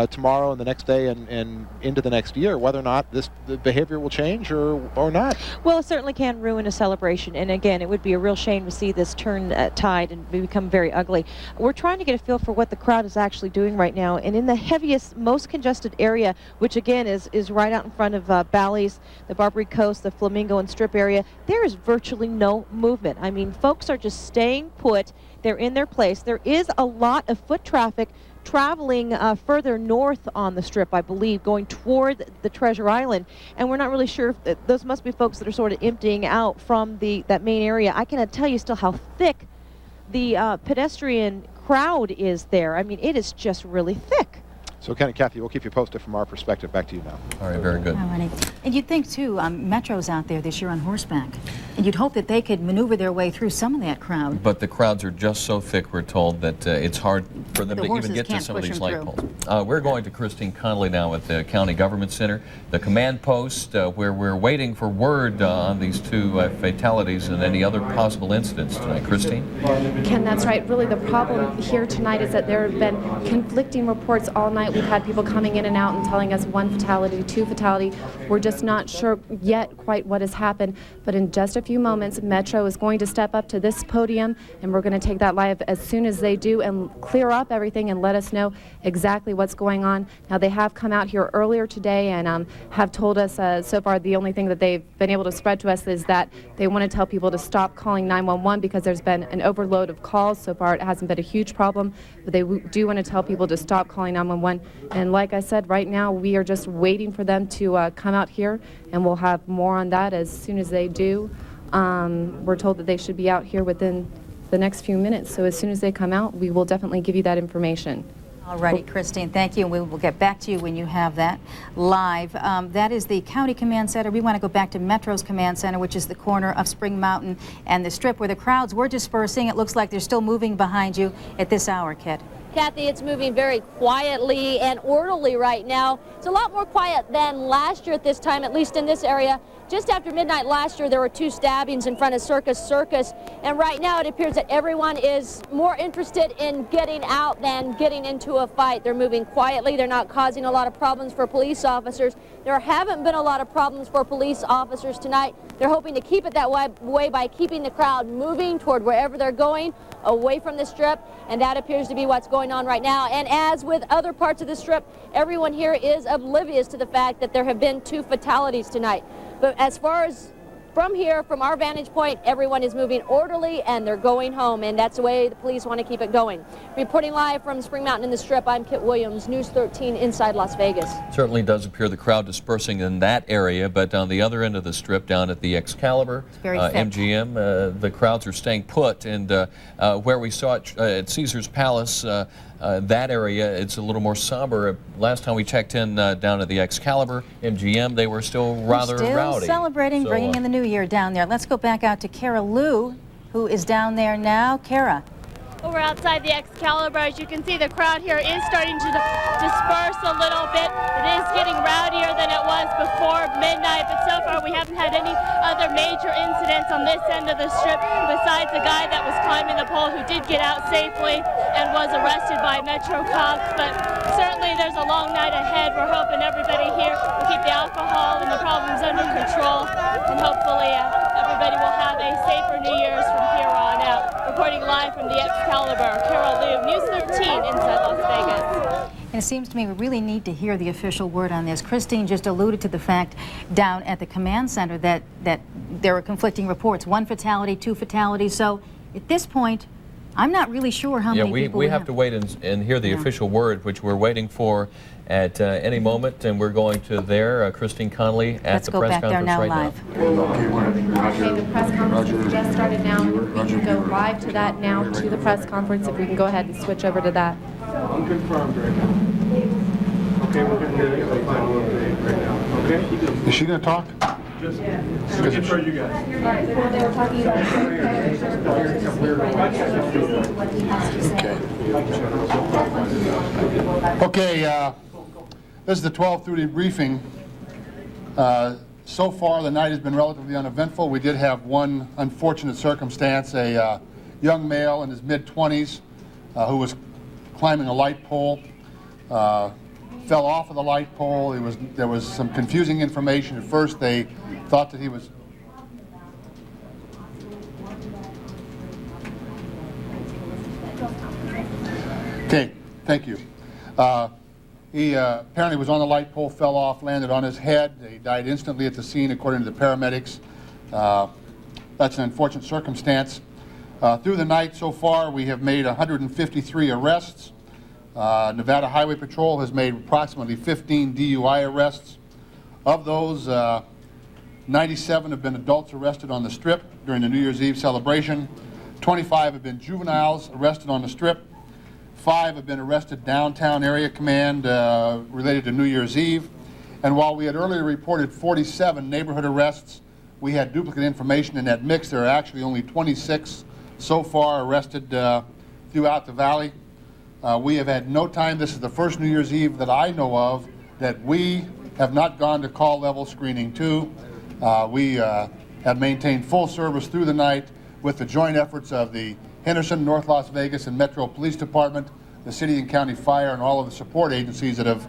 tomorrow and the next day and into the next year, whether or not the behavior will change or not. Well, it certainly can ruin a celebration. And again, it would be a real shame to see this turn tide and become very ugly. We're trying to get a feel for what the crowd is actually doing right now. And in the heaviest, most congested area, which again is right out in front of Bally's, the Barbary Coast, the Flamingo and Strip area, there is virtually no movement. I mean, folks are just staying put. They're in their place. There is a lot of foot traffic traveling further north on the Strip, I believe, going toward the Treasure Island, and we're not really sure if those must be folks that are sort of emptying out from that main area. I cannot tell you still how thick the pedestrian crowd is there. I mean, it is just really thick. So, Ken and Kathy, we'll keep you posted from our perspective. Back to you now. All right, very good. All righty. And you'd think, too, Metro's out there this year on horseback, and you'd hope that they could maneuver their way through some of that crowd. But the crowds are just so thick, we're told, that it's hard for them to even get to some of these light poles. We're going to Christine Connolly now at the County Government Center, the command post, where we're waiting for word on these two fatalities and any other possible incidents tonight. Christine? Ken, that's right. Really, the problem here tonight is that there have been conflicting reports all night. We've had people coming in and out and telling us 1 fatality, 2 fatality. We're just not sure yet quite what has happened. But in just a few moments, Metro is going to step up to this podium, and we're going to take that live as soon as they do and clear up everything and let us know exactly what's going on. Now, they have come out here earlier today and have told us so far the only thing that they've been able to spread to us is that they want to tell people to stop calling 911 because there's been an overload of calls. So far, it hasn't been a huge problem, but they do want to tell people to stop calling 911. And like I said, right now we are just waiting for them to come out here, and we'll have more on that as soon as they do. We're told that they should be out here within the next few minutes, so as soon as they come out, we will definitely give you that information. All righty, Christine, thank you, and we will get back to you when you have that live. That is the County Command Center. We want to go back to Metro's Command Center, which is the corner of Spring Mountain and the Strip, where the crowds were dispersing. It looks like they're still moving behind you at this hour, Kit. Kathy, it's moving very quietly and orderly right now. It's a lot more quiet than last year at this time, at least in this area. Just after midnight last year, there were 2 stabbings in front of Circus, and right now it appears that everyone is more interested in getting out than getting into a fight. They're moving quietly. They're not causing a lot of problems for police officers. There haven't been a lot of problems for police officers tonight. They're hoping to keep it that way by keeping the crowd moving toward wherever they're going, away from the Strip, and that appears to be what's going on right now. And as with other parts of the Strip, everyone here is oblivious to the fact that there have been 2 fatalities tonight. But as far as from here, from our vantage point, everyone is moving orderly and they're going home, and that's the way the police want to keep it going. Reporting live from Spring Mountain in the Strip, I'm Kit Williams, News 13 inside Las Vegas. Certainly does appear the crowd dispersing in that area, but on the other end of the Strip, down at the Excalibur, MGM, the crowds are staying put, and where we saw it at Caesar's Palace, that area, it's a little more somber. Last time we checked in down at the Excalibur, MGM, they were still rather rowdy. Still celebrating, bringing in the new year down there. Let's go back out to Kara Lou, who is down there now. Kara. Well, we're outside the Excalibur. As you can see, the crowd here is starting to disperse a little bit. It is getting rowdier than it was before midnight, but so far we haven't had any other major incidents on this end of the Strip besides the guy that was climbing the pole who did get out safely and was arrested by Metro cops. But certainly there's a long night ahead. We're hoping everybody here will keep the alcohol and the problems under control, and hopefully everybody will have a safer New Year's from here on out. Reporting live from the Excalibur, Carol Liu, News 13 inside Las Vegas. And it seems to me we really need to hear the official word on this. Christine just alluded to the fact down at the command center that there were conflicting reports, 1 fatality, 2 fatalities. So at this point, I'm not really sure how many people we have to wait and hear the official word, which we're waiting for at any moment, and we're going to there. Christine Connolly at the press conference right now. Okay, the press conference just started now. We can go live to that now, to the press conference, if we can go ahead and switch over to that. I'm confirmed right now. Okay, we're going to hear you right now. Okay? Is she going to talk? Just making sure you guys. They were talking about Okay, this is the 12:30 briefing. So far, the night has been relatively uneventful. We did have one unfortunate circumstance, a young male in his mid-20s who was climbing a light pole, fell off of the light pole. There was some confusing information. At first they thought that he was... Okay, thank you. He apparently was on the light pole, fell off, landed on his head. He died instantly at the scene, according to the paramedics. That's an unfortunate circumstance. Through the night so far, we have made 153 arrests. Nevada Highway Patrol has made approximately 15 DUI arrests. Of those, 97 have been adults arrested on the Strip during the New Year's Eve celebration. 25 have been juveniles arrested on the Strip. 5 have been arrested downtown area command related to New Year's Eve. And while we had earlier reported 47 neighborhood arrests, we had duplicate information in that mix. There are actually only 26 so far arrested throughout the valley. We have had no time, this is the first New Year's Eve that I know of, that we have not gone to call level screening 2. We have maintained full service through the night with the joint efforts of the Henderson, North Las Vegas, and Metro Police Department, the City and County Fire, and all of the support agencies that have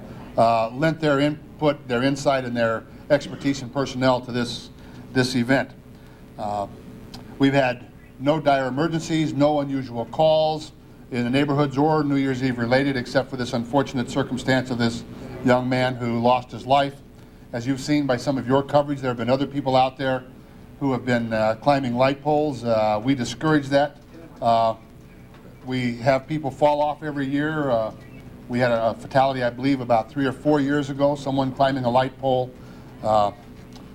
lent their input, their insight, and their expertise and personnel to this event. We've had no dire emergencies, no unusual calls in the neighborhoods or New Year's Eve related, except for this unfortunate circumstance of this young man who lost his life. As you've seen by some of your coverage, there have been other people out there who have been climbing light poles. We discourage that. We have people fall off every year. We had a fatality, I believe, about 3 or 4 years ago, someone climbing a light pole.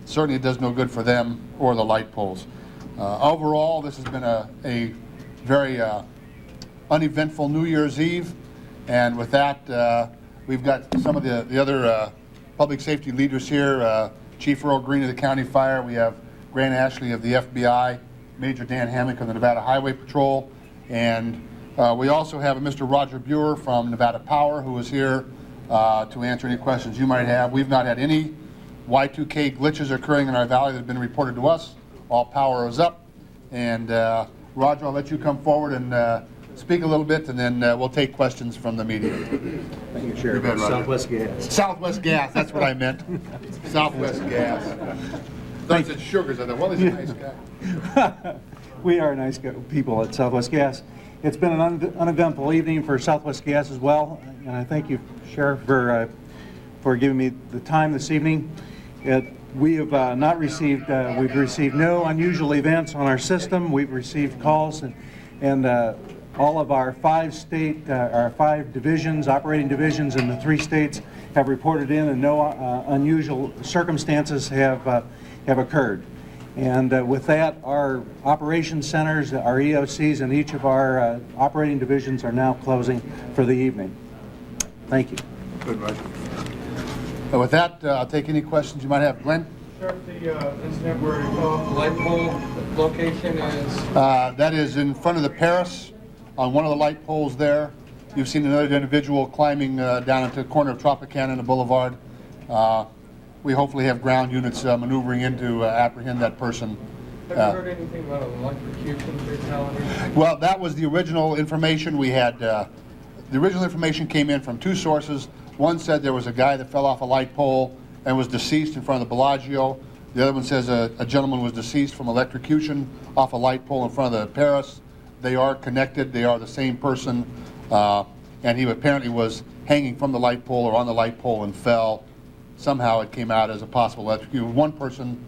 Certainly it does no good for them or the light poles. Overall, this has been a very uneventful New Year's Eve, and with that, we've got some of the other public safety leaders here. Chief Earl Green of the County Fire, we have Grant Ashley of the FBI, Major Dan Hammock of the Nevada Highway Patrol, and we also have a Mr. Roger Buer from Nevada Power who is here to answer any questions you might have. We've not had any Y2K glitches occurring in our valley that have been reported to us. All power is up, and Roger, I'll let you come forward and speak a little bit, and then we'll take questions from the media. Thank you, Sheriff. Southwest Gas. Southwest Gas, that's what I meant. Southwest Gas. I said sugars. I thought, well, he's a nice guy. We are nice people at Southwest Gas. It's been an uneventful evening for Southwest Gas as well, and I thank you, Sheriff, for giving me the time this evening. We have not received, we've received no unusual events on our system. We've received calls, and all of our 5 divisions, operating divisions in the 3 states have reported in, and no unusual circumstances have occurred. And with that, our operations centers, our EOCs, and each of our operating divisions are now closing for the evening. Thank you. Good, Roger. With that, I'll take any questions you might have. Glenn? Sheriff, the incident where you fell off the light pole, the location is? That is in front of the Paris, on one of the light poles there. You've seen another individual climbing down into the corner of Tropicana and the Boulevard. We hopefully have ground units maneuvering in to apprehend that person. Have you heard anything about an electrocution fatality? Well, that was the original information we had. The original information came in from 2 sources. One said there was a guy that fell off a light pole and was deceased in front of the Bellagio. The other one says a gentleman was deceased from electrocution off a light pole in front of the Paris. They are connected. They are the same person. And he apparently was hanging from the light pole or on the light pole and fell. Somehow it came out as a possible electrocution. One person,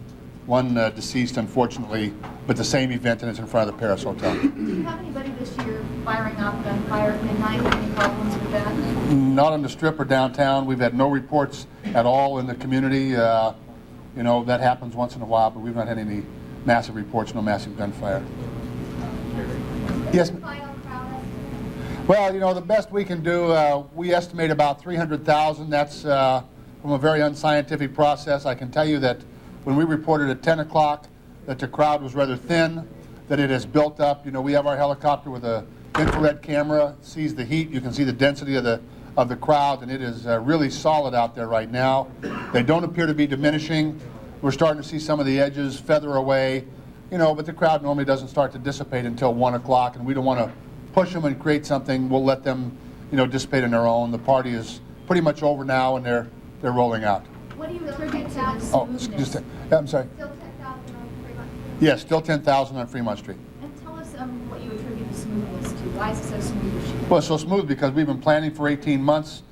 one deceased, unfortunately, but the same event, and it's in front of the Paris Hotel. Do you have anybody this year firing off gunfire at midnight? Any problems with that? Not on the Strip or downtown. We've had no reports at all in the community. You know, that happens once in a while, but we've not had any massive reports, no massive gunfire. Yes. Well, you know, the best we can do, we estimate about 300,000. That's from a very unscientific process. I can tell you that when we reported at 10 o'clock that the crowd was rather thin, that it has built up. You know, we have our helicopter with an infrared camera, sees the heat. You can see the density of the crowd, and it is really solid out there right now. They don't appear to be diminishing. We're starting to see some of the edges feather away, you know, but the crowd normally doesn't start to dissipate until 1 o'clock, and we don't want to push them and create something. We'll let them, you know, dissipate on their own. The party is pretty much over now, and they're rolling out. What do you attribute to that smoothness? I'm sorry. Still 10,000 on Fremont Street? Yes, still 10,000 on Fremont Street. And tell us what you attribute the smoothness to. Why is it so smooth this year? Well, it's so smooth because we've been planning for 18 months.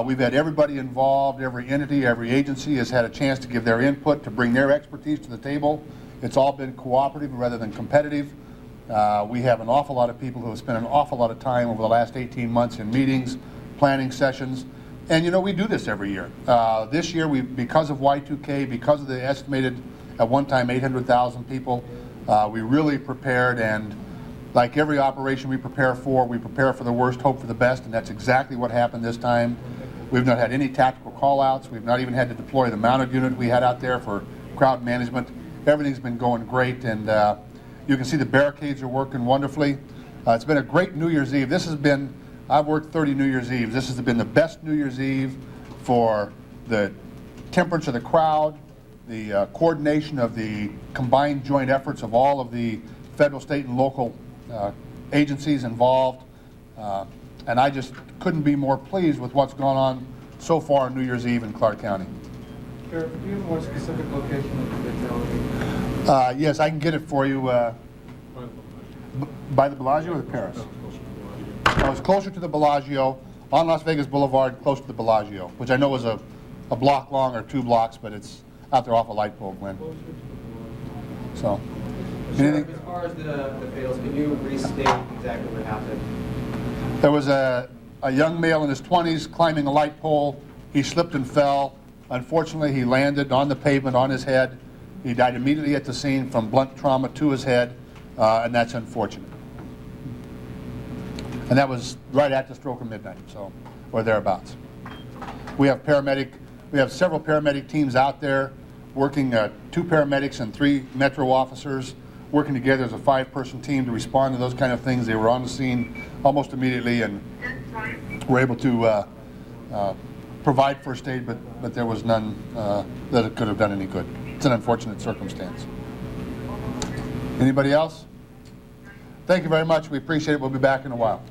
We've had everybody involved, every entity, every agency has had a chance to give their input, to bring their expertise to the table. It's all been cooperative rather than competitive. We have an awful lot of people who have spent an awful lot of time over the last 18 months in meetings, planning sessions. And you know, we do this every year. This year, because of Y2K, because of the estimated, at one time, 800,000 people, we really prepared, and like every operation we prepare for the worst, hope for the best, and that's exactly what happened this time. We've not had any tactical call-outs. We've not even had to deploy the mounted unit we had out there for crowd management. Everything's been going great, and you can see the barricades are working wonderfully. It's been a great New Year's Eve. I've worked 30 New Year's Eves. This has been the best New Year's Eve for the temperance of the crowd, the coordination of the combined joint efforts of all of the federal, state, and local agencies involved. And I just couldn't be more pleased with what's gone on so far on New Year's Eve in Clark County. Sheriff, do you have a more specific location of the fatality? Yes, I can get it for you. By the Bellagio or the Paris? I was closer to the Bellagio, on Las Vegas Boulevard, close to the Bellagio, which I know is a block long or 2 blocks, but it's out there off a light pole, Glenn. So, Sheriff, as far as the fails, can you restate exactly what happened? There was a young male in his 20s climbing a light pole. He slipped and fell. Unfortunately, he landed on the pavement on his head. He died immediately at the scene from blunt trauma to his head, and that's unfortunate. And that was right at the stroke of midnight, so, or thereabouts. We have several paramedic teams out there working, 2 paramedics and 3 Metro officers working together as a 5-person team to respond to those kind of things. They were on the scene almost immediately and were able to provide first aid, but there was none that it could have done any good. It's an unfortunate circumstance. Anybody else? Thank you very much. We appreciate it. We'll be back in a while.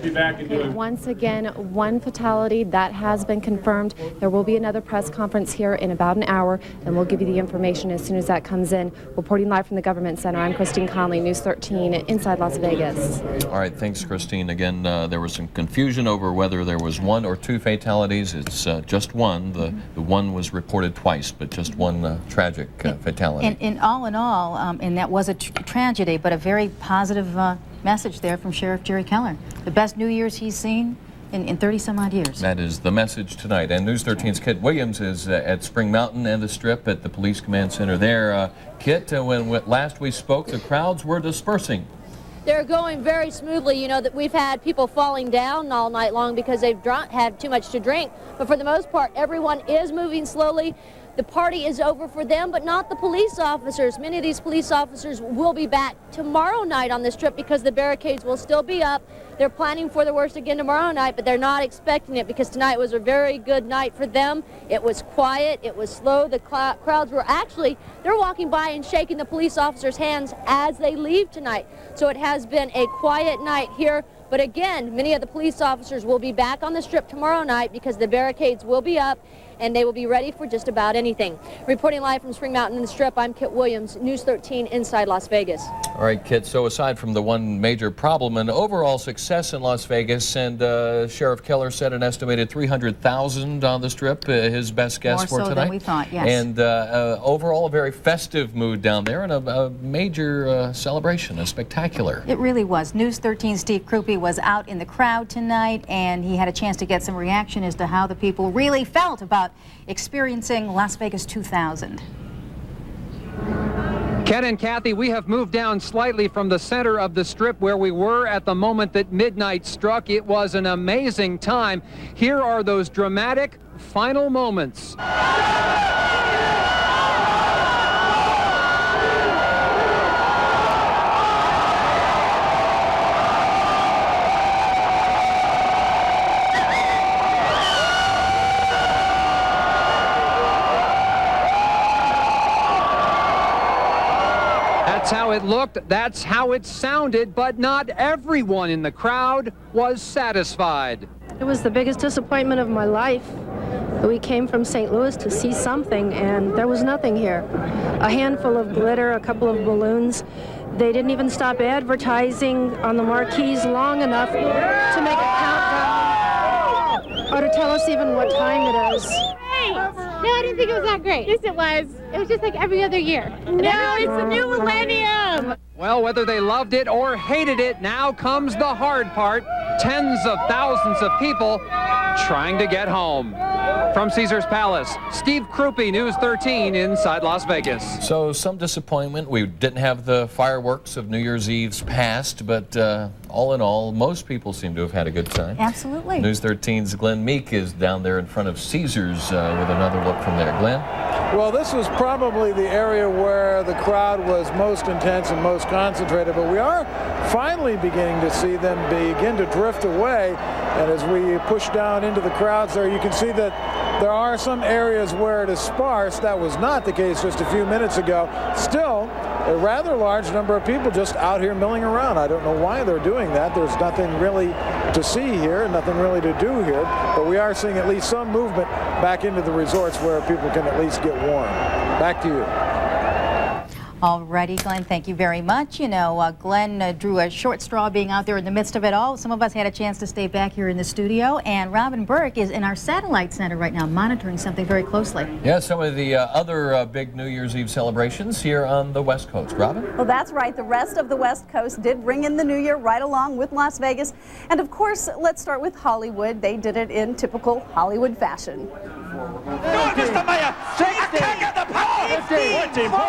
Be back and Okay, once again, 1 fatality that has been confirmed. There will be another press conference here in about an hour, and we'll give you the information as soon as that comes in. Reporting live from the Government Center, I'm Christine Conley, News 13, inside Las Vegas. All right, thanks, Christine. Again, there was some confusion over whether there was 1 or 2 fatalities. It's just 1. The 1 was reported twice, but just 1 tragic fatality. And all in all, and that was a tragedy, but a very positive message there from Sheriff Jerry Keller. The best New Year's he's seen in 30-some-odd years. That is the message tonight. And News 13's Kit Williams is at Spring Mountain and the Strip at the Police Command Center there. Kit, when last we spoke, the crowds were dispersing. They're going very smoothly. You know that we've had people falling down all night long because they've had too much to drink. But for the most part, everyone is moving slowly. The party is over for them, but not the police officers. Many of these police officers will be back tomorrow night on this trip because the barricades will still be up. They're planning for the worst again tomorrow night, but they're not expecting it because tonight was a very good night for them. It was quiet, it was slow. The crowds were they're walking by and shaking the police officers' hands as they leave tonight. So it has been a quiet night here. But again, many of the police officers will be back on the Strip tomorrow night because the barricades will be up and they will be ready for just about anything. Reporting live from Spring Mountain and the Strip, I'm Kit Williams, News 13 inside Las Vegas. All right, Kit, so aside from the 1 major problem, an overall success in Las Vegas, and Sheriff Keller said an estimated 300,000 on the Strip, his best guess for tonight. More so than we thought, yes. And overall, a very festive mood down there and a major celebration, a spectacular. It really was. News 13's Steve Krupe was out in the crowd tonight, and he had a chance to get some reaction as to how the people really felt about experiencing Las Vegas 2000. Ken and Kathy, we have moved down slightly from the center of the Strip where we were at the moment that midnight struck. It was an amazing time. Here are those dramatic final moments. That's how it looked, that's how it sounded, but not everyone in the crowd was satisfied. It was the biggest disappointment of my life. We came from St. Louis to see something, and there was nothing here. A handful of glitter, a couple of balloons. They didn't even stop advertising on the marquees long enough to make a countdown or to tell us even what time it is. Hey! No, I didn't think it was that great. Yes, it was. It was just like every other year. No, it's the new Millennium! Well, whether they loved it or hated it, now comes the hard part. Tens of thousands of people trying to get home. From Caesars Palace, Steve Krupe, News 13, inside Las Vegas. So some disappointment. We didn't have the fireworks of New Year's Eve's past, but all in all, most people seem to have had a good time. Absolutely. News 13's Glenn Meek is down there in front of Caesars with another look from there. Glenn? Well, this was probably the area where the crowd was most intense and most concentrated, but we are finally beginning to see them begin to drift away. And as we push down into the crowds there, you can see that there are some areas where it is sparse. That was not the case just a few minutes ago. Still, a rather large number of people just out here milling around. I don't know why they're doing that. There's nothing really to see here, and nothing really to do here. But we are seeing at least some movement back into the resorts where people can at least get warm. Back to you. Alrighty, Glenn, thank you very much. You know, Glenn drew a short straw being out there in the midst of it all. Some of us had a chance to stay back here in the studio, and Robin Burke is in our satellite center right now monitoring something very closely. Yeah, some of the other big New Year's Eve celebrations here on the West Coast. Robin? Well, that's right. The rest of the West Coast did ring in the New Year right along with Las Vegas. And of course, let's start with Hollywood. They did it in typical Hollywood fashion. Mr. Mayor, attack at the power! 15, 14,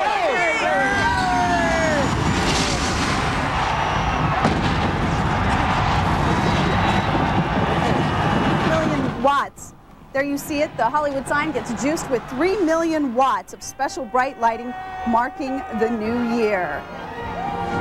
watts. There you see it. The Hollywood sign gets juiced with 3 million watts of special bright lighting marking the new year.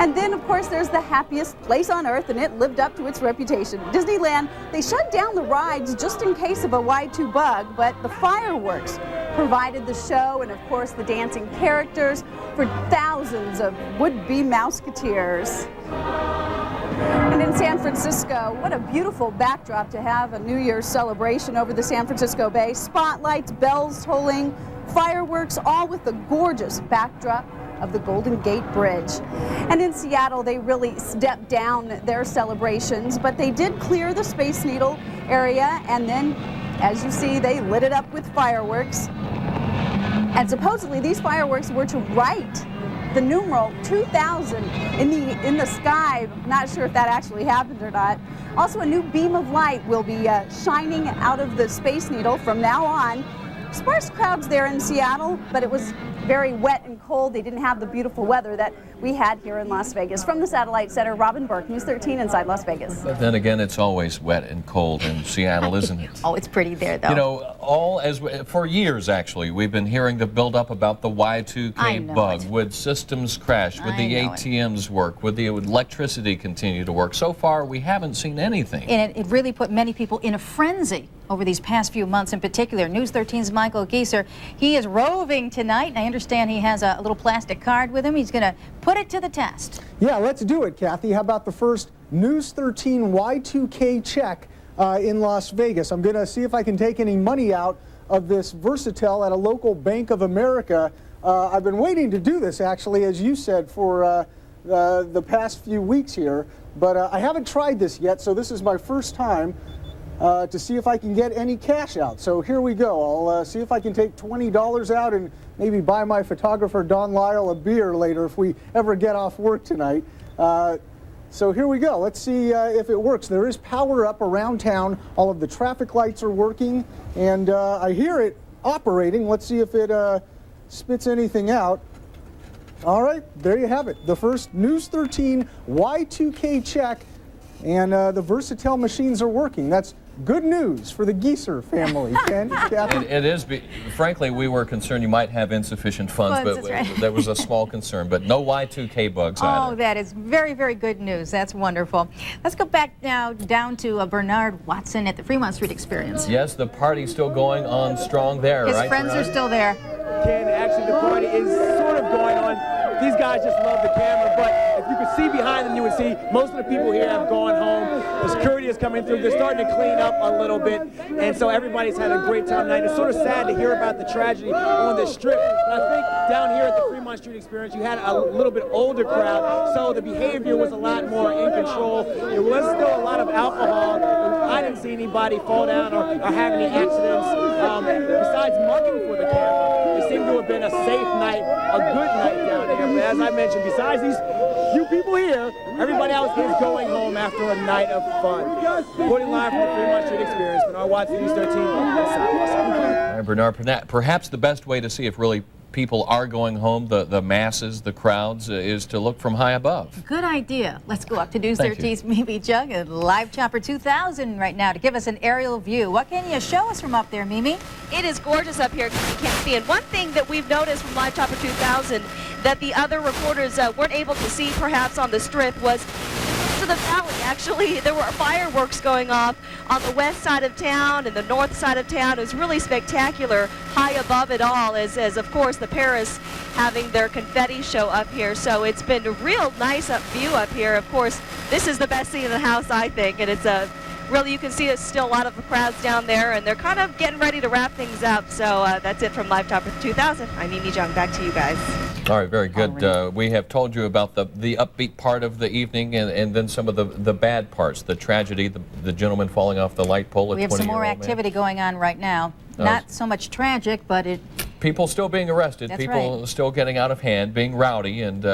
And then, of course, there's the happiest place on earth, and it lived up to its reputation. Disneyland, they shut down the rides just in case of a Y2 bug, but the fireworks provided the show and, of course, the dancing characters for thousands of would-be Mouseketeers. And in San Francisco, what a beautiful backdrop to have a New Year's celebration over the San Francisco Bay. Spotlights, bells tolling, fireworks, all with the gorgeous backdrop of the Golden Gate Bridge. And in Seattle, they really stepped down their celebrations, but they did clear the Space Needle area, and then, as you see, they lit it up with fireworks. And supposedly these fireworks were to write the numeral 2000 in the sky. Not sure if that actually happened or not. Also, a new beam of light will be shining out of the Space Needle from now on. Sparse crowds there in Seattle, but it was very wet and cold. They didn't have the beautiful weather that we had here in Las Vegas. From the Satellite Center, Robin Burke, News 13 inside Las Vegas. But then again, it's always wet and cold in Seattle, isn't it? Oh, it's pretty there, though. You know, for years, actually, we've been hearing the build-up about the Y2K bug. Would systems crash? Would the ATMs work? Would the electricity continue to work? So far, we haven't seen anything. And it really put many people in a frenzy over these past few months in particular. News 13's Michael Gieser, he is roving tonight, and I understand he has a little plastic card with him. He's going to put it to the test. Yeah, let's do it, Kathy. How about the first News 13 Y2K check in Las Vegas? I'm going to see if I can take any money out of this Versatel at a local Bank of America. I've been waiting to do this, actually, as you said, for the past few weeks here, but I haven't tried this yet, so this is my first time to see if I can get any cash out. So here we go. I'll see if I can take $20 out and maybe buy my photographer Don Lyle a beer later if we ever get off work tonight. So here we go. Let's see if it works. There is power up around town. All of the traffic lights are working, and I hear it operating. Let's see if it spits anything out. All right, there you have it. The first News 13 Y2K check, and the Versatel machines are working. That's good news for the Gieser family, Ken, Kathy. It is. Frankly, we were concerned you might have insufficient funds, but right. There was a small concern. But no Y2K bugs either. Oh, that is very, very good news. That's wonderful. Let's go back now down to Bernard Watson at the Fremont Street Experience. Yes, the party's still going on strong there, His right? His friends are still there. Ken, actually, the party is sort of going on These guys just love the camera, but if you could see behind them, you would see most of the people here have gone home. The security is coming through. They're starting to clean up a little bit, and so everybody's had a great time tonight. It's sort of sad to hear about the tragedy on the Strip, but I think down here at the Fremont Street Experience, you had a little bit older crowd, so the behavior was a lot more in control. There was still a lot of alcohol. I didn't see anybody fall down or have any accidents. Besides marking for the camera, it seemed to have been a safe night, a good night down here. But as I mentioned, besides these few people here, everybody else is going home after a night of fun. Reporting live from the Fremont Street Experience, Bernard Watson, News 13, Southwest. All right, Bernard, perhaps the best way to see if really people are going home, the masses, the crowds, is to look from high above. Good idea. Let's go up to News 13's Mimi Jung and Live Chopper 2000 right now to give us an aerial view. What can you show us from up there, Mimi? It is gorgeous up here, you can't see. And one thing that we've noticed from Live Chopper 2000 that the other reporters weren't able to see perhaps on the Strip was to the valley. Actually, there were fireworks going off on the west side of town and the north side of town. It was really spectacular high above it all as of course the Paris having their confetti show up here. So it's been a real nice view up here. Of course, this is the best seat in the house, I think, and it's really, you can see there's still a lot of the crowds down there, and they're kind of getting ready to wrap things up. So that's it from Live Chopper 2000. I'm Mimi Jung. Back to you guys. All right, very good. We have told you about the upbeat part of the evening and then some of the bad parts, the tragedy, the gentleman falling off the light pole. We have some more activity going on right now. Not so much tragic, but people still being arrested, people still getting out of hand, being rowdy, and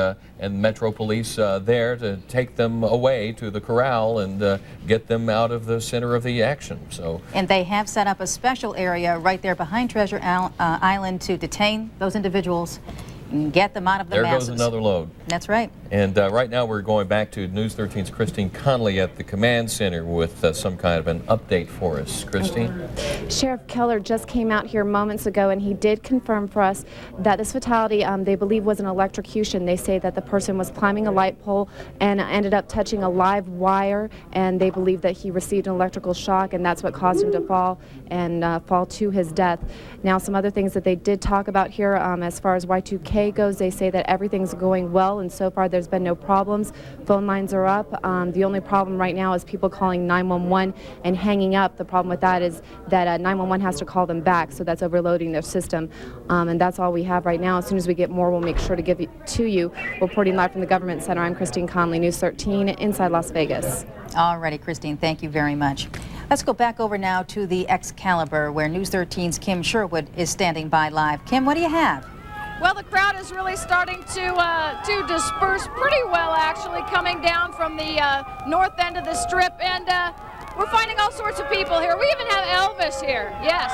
Metro Police there to take them away to the corral and get them out of the center of the action. And they have set up a special area right there behind Treasure Island to detain those individuals and get them out of the masses. There goes another load. That's right. And right now we're going back to News 13's Christine Connolly at the command center with some kind of an update for us. Christine? Sheriff Keller just came out here moments ago, and he did confirm for us that this fatality they believe was an electrocution. They say that the person was climbing a light pole and ended up touching a live wire, and they believe that he received an electrical shock, and that's what caused him to fall and fall to his death. Now, some other things that they did talk about here as far as Y2K goes, they say that everything's going well, and so far there's been no problems. Phone lines are up. The only problem right now is people calling 911 and hanging up. The problem with that is that 911 has to call them back, so that's overloading their system. And that's all we have right now. As soon as we get more, we'll make sure to give it to you. Reporting live from the Government Center, I'm Christine Connolly, News 13, inside Las Vegas. All righty, Christine, thank you very much. Let's go back over now to the Excalibur, where News 13's Kim Sherwood is standing by live. Kim, what do you have? Well, the crowd is really starting to disperse pretty well, actually, coming down from the north end of the Strip, and we're finding all sorts of people here. We even have Elvis here. Yes,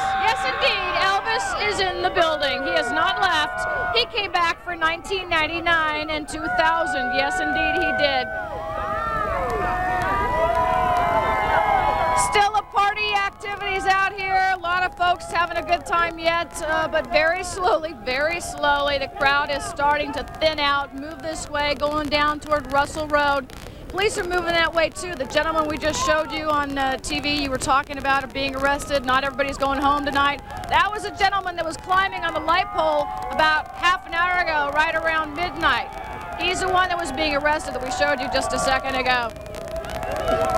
indeed, Elvis is in the building. He has not left. He came back for 1999 and 2000. Yes, indeed, he did. Still a party activities out here. A lot of folks having a good time yet, but very slowly, the crowd is starting to thin out. Move this way, going down toward Russell Road. Police are moving that way too. The gentleman we just showed you on TV, you were talking about being arrested. Not everybody's going home tonight. That was a gentleman that was climbing on the light pole about half an hour ago, right around midnight. He's the one that was being arrested that we showed you just a second ago.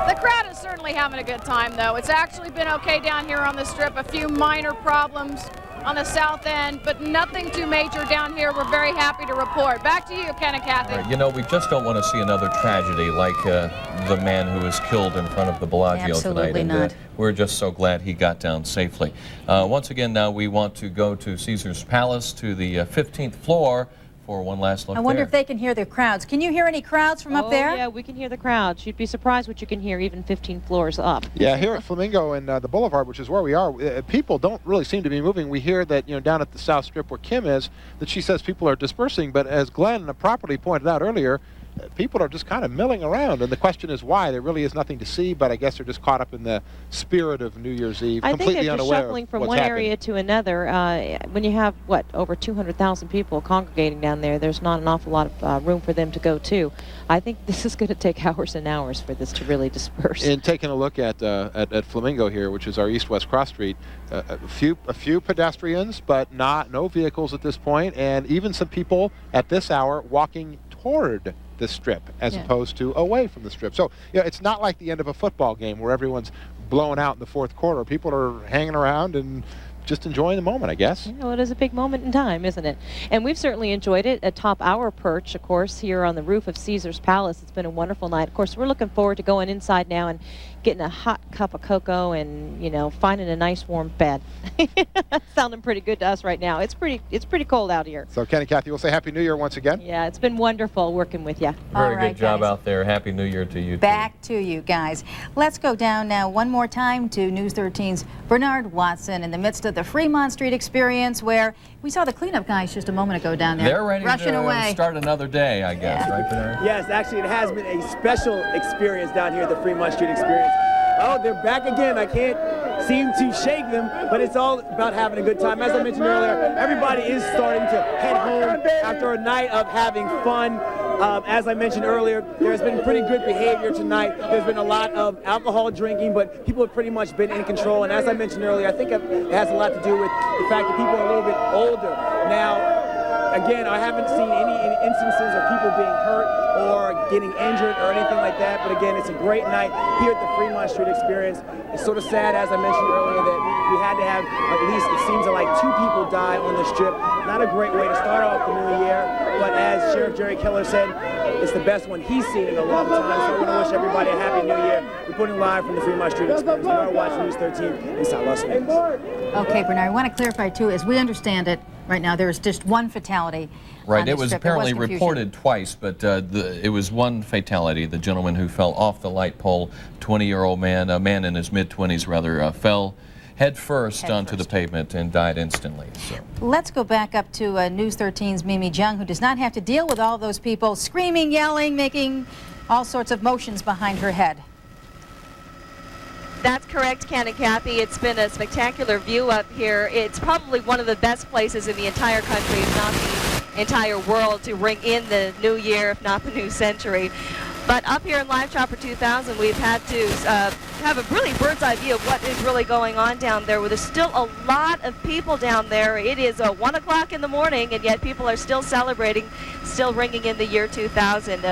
The crowd is certainly having a good time, though. It's actually been okay down here on the Strip. A few minor problems on the south end, but nothing too major down here. We're very happy to report. Back to you, Ken and Kathy. Right, you know, we just don't want to see another tragedy like the man who was killed in front of the Bellagio tonight. And we're just so glad he got down safely. Once again, now we want to go to Caesar's Palace to the 15th floor for one last look. I wonder if they can hear the crowds. Can you hear any crowds from up there? Yeah, we can hear the crowds. You'd be surprised what you can hear even 15 floors up. Yeah, here at Flamingo and the Boulevard, which is where we are, people don't really seem to be moving. We hear that, you know, down at the South Strip where Kim is, that she says people are dispersing, but as Glenn properly pointed out earlier, people are just kind of milling around, and the question is why. There really is nothing to see, but I guess they're just caught up in the spirit of New Year's Eve, completely unaware of what's happening. I think if you're shuffling from one area to another, when you have, what, over 200,000 people congregating down there, there's not an awful lot of room for them to go to. I think this is going to take hours and hours for this to really disperse. And taking a look at Flamingo here, which is our east-west cross street, a few pedestrians, but no vehicles at this point, and even some people at this hour walking toward the strip as opposed to away from the strip. So it's not like the end of a football game where everyone's blowing out in the fourth quarter. People are hanging around and just enjoying the moment, I guess. It is a big moment in time, isn't it? And we've certainly enjoyed it. Atop our perch, of course, here on the roof of Caesar's Palace. It's been a wonderful night. Of course, we're looking forward to going inside now and getting a hot cup of cocoa and, finding a nice warm bed. That's sounding pretty good to us right now. It's pretty cold out here. So, Ken and Kathy, we'll say Happy New Year once again. Yeah, it's been wonderful working with you. Very good job out there. Happy New Year to you, Back to you guys. Let's go down now one more time to News 13's Bernard Watson in the midst of the Fremont Street experience, where we saw the cleanup guys just a moment ago down there. They're ready rushing to away. Start another day, I guess, right, Bernard? Yes, actually, it has been a special experience down here at the Fremont Street experience. Oh, they're back again. I can't seem to shake them, but it's all about having a good time. As I mentioned earlier, everybody is starting to head home after a night of having fun. As I mentioned earlier, there's been pretty good behavior tonight. There's been a lot of alcohol drinking, but people have pretty much been in control. And as I mentioned earlier, I think it has a lot to do with the fact that people are a little bit older. Now, again, I haven't seen any instances of people being hurt or getting injured or anything like that. But again, it's a great night here at the Fremont Street experience. It's sort of sad, as I mentioned earlier, that we had to have at least, it seems like 2 people die on the strip. Not a great way to start off the new year. But as Sheriff Jerry Keller said, it's the best one he's seen in a long time. So I want to wish everybody a happy new year. Reporting live from the Fremont Street experience. You are watching News 13 in South Las Vegas. Okay, Bernard, I want to clarify too, as we understand it, right now there is just one fatality. Right, it was apparently reported twice, but it was one fatality. The gentleman who fell off the light pole, 20-year-old man, a man in his mid-20s rather, fell head first onto the pavement and died instantly. So. Let's go back up to News 13's Mimi Jung, who does not have to deal with all those people screaming, yelling, making all sorts of motions behind her head. That's correct, Ken and Kathy. It's been a spectacular view up here. It's probably one of the best places in the entire country, if not the entire world, to ring in the new year, if not the new century. But up here in Live Chopper 2000, we've had to have a really bird's eye view of what is really going on down there. Where there's still a lot of people down there. It is 1 o'clock in the morning, and yet people are still celebrating, still ringing in the year 2000.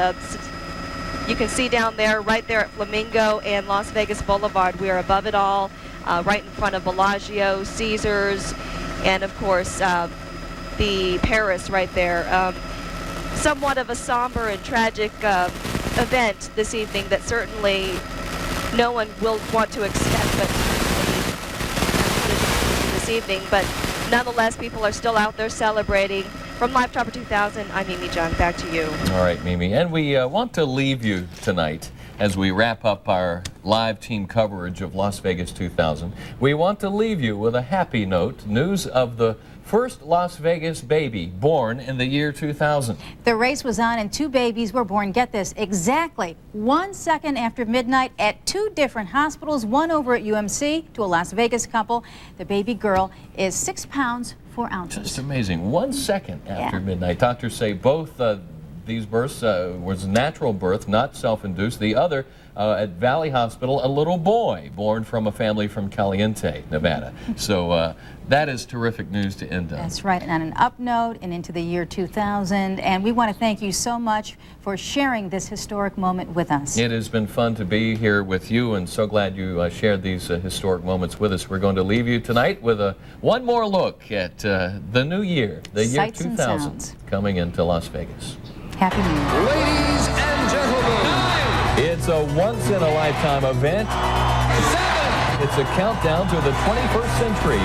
You can see down there, right there at Flamingo and Las Vegas Boulevard, we are above it all, right in front of Bellagio, Caesars, and of course the Paris right there. Somewhat of a somber and tragic event this evening that certainly no one will want to accept but this evening, but nonetheless people are still out there celebrating. From Live Chopper 2000, I'm Mimi Jung. Back to you. All right, Mimi. And we want to leave you tonight as we wrap up our live team coverage of Las Vegas 2000. We want to leave you with a happy note, news of the first Las Vegas baby born in the year 2000. The race was on and 2 babies were born, get this, exactly 1 second after midnight at 2 different hospitals, one over at UMC to a Las Vegas couple. The baby girl is 6 pounds, 4 ounces. Just amazing. 1 second after midnight. Doctors say both these births was natural birth, not self-induced. The other at Valley Hospital, a little boy born from a family from Caliente, Nevada. So that is terrific news to end on. That's right. And on an up note and into the year 2000. And we want to thank you so much for sharing this historic moment with us. It has been fun to be here with you, and so glad you shared these historic moments with us. We're going to leave you tonight with one more look at the new year, the year 2000, coming into Las Vegas. Happy New Year. Ladies and gentlemen, it's a once-in-a-lifetime event. It's a countdown to the 21st century.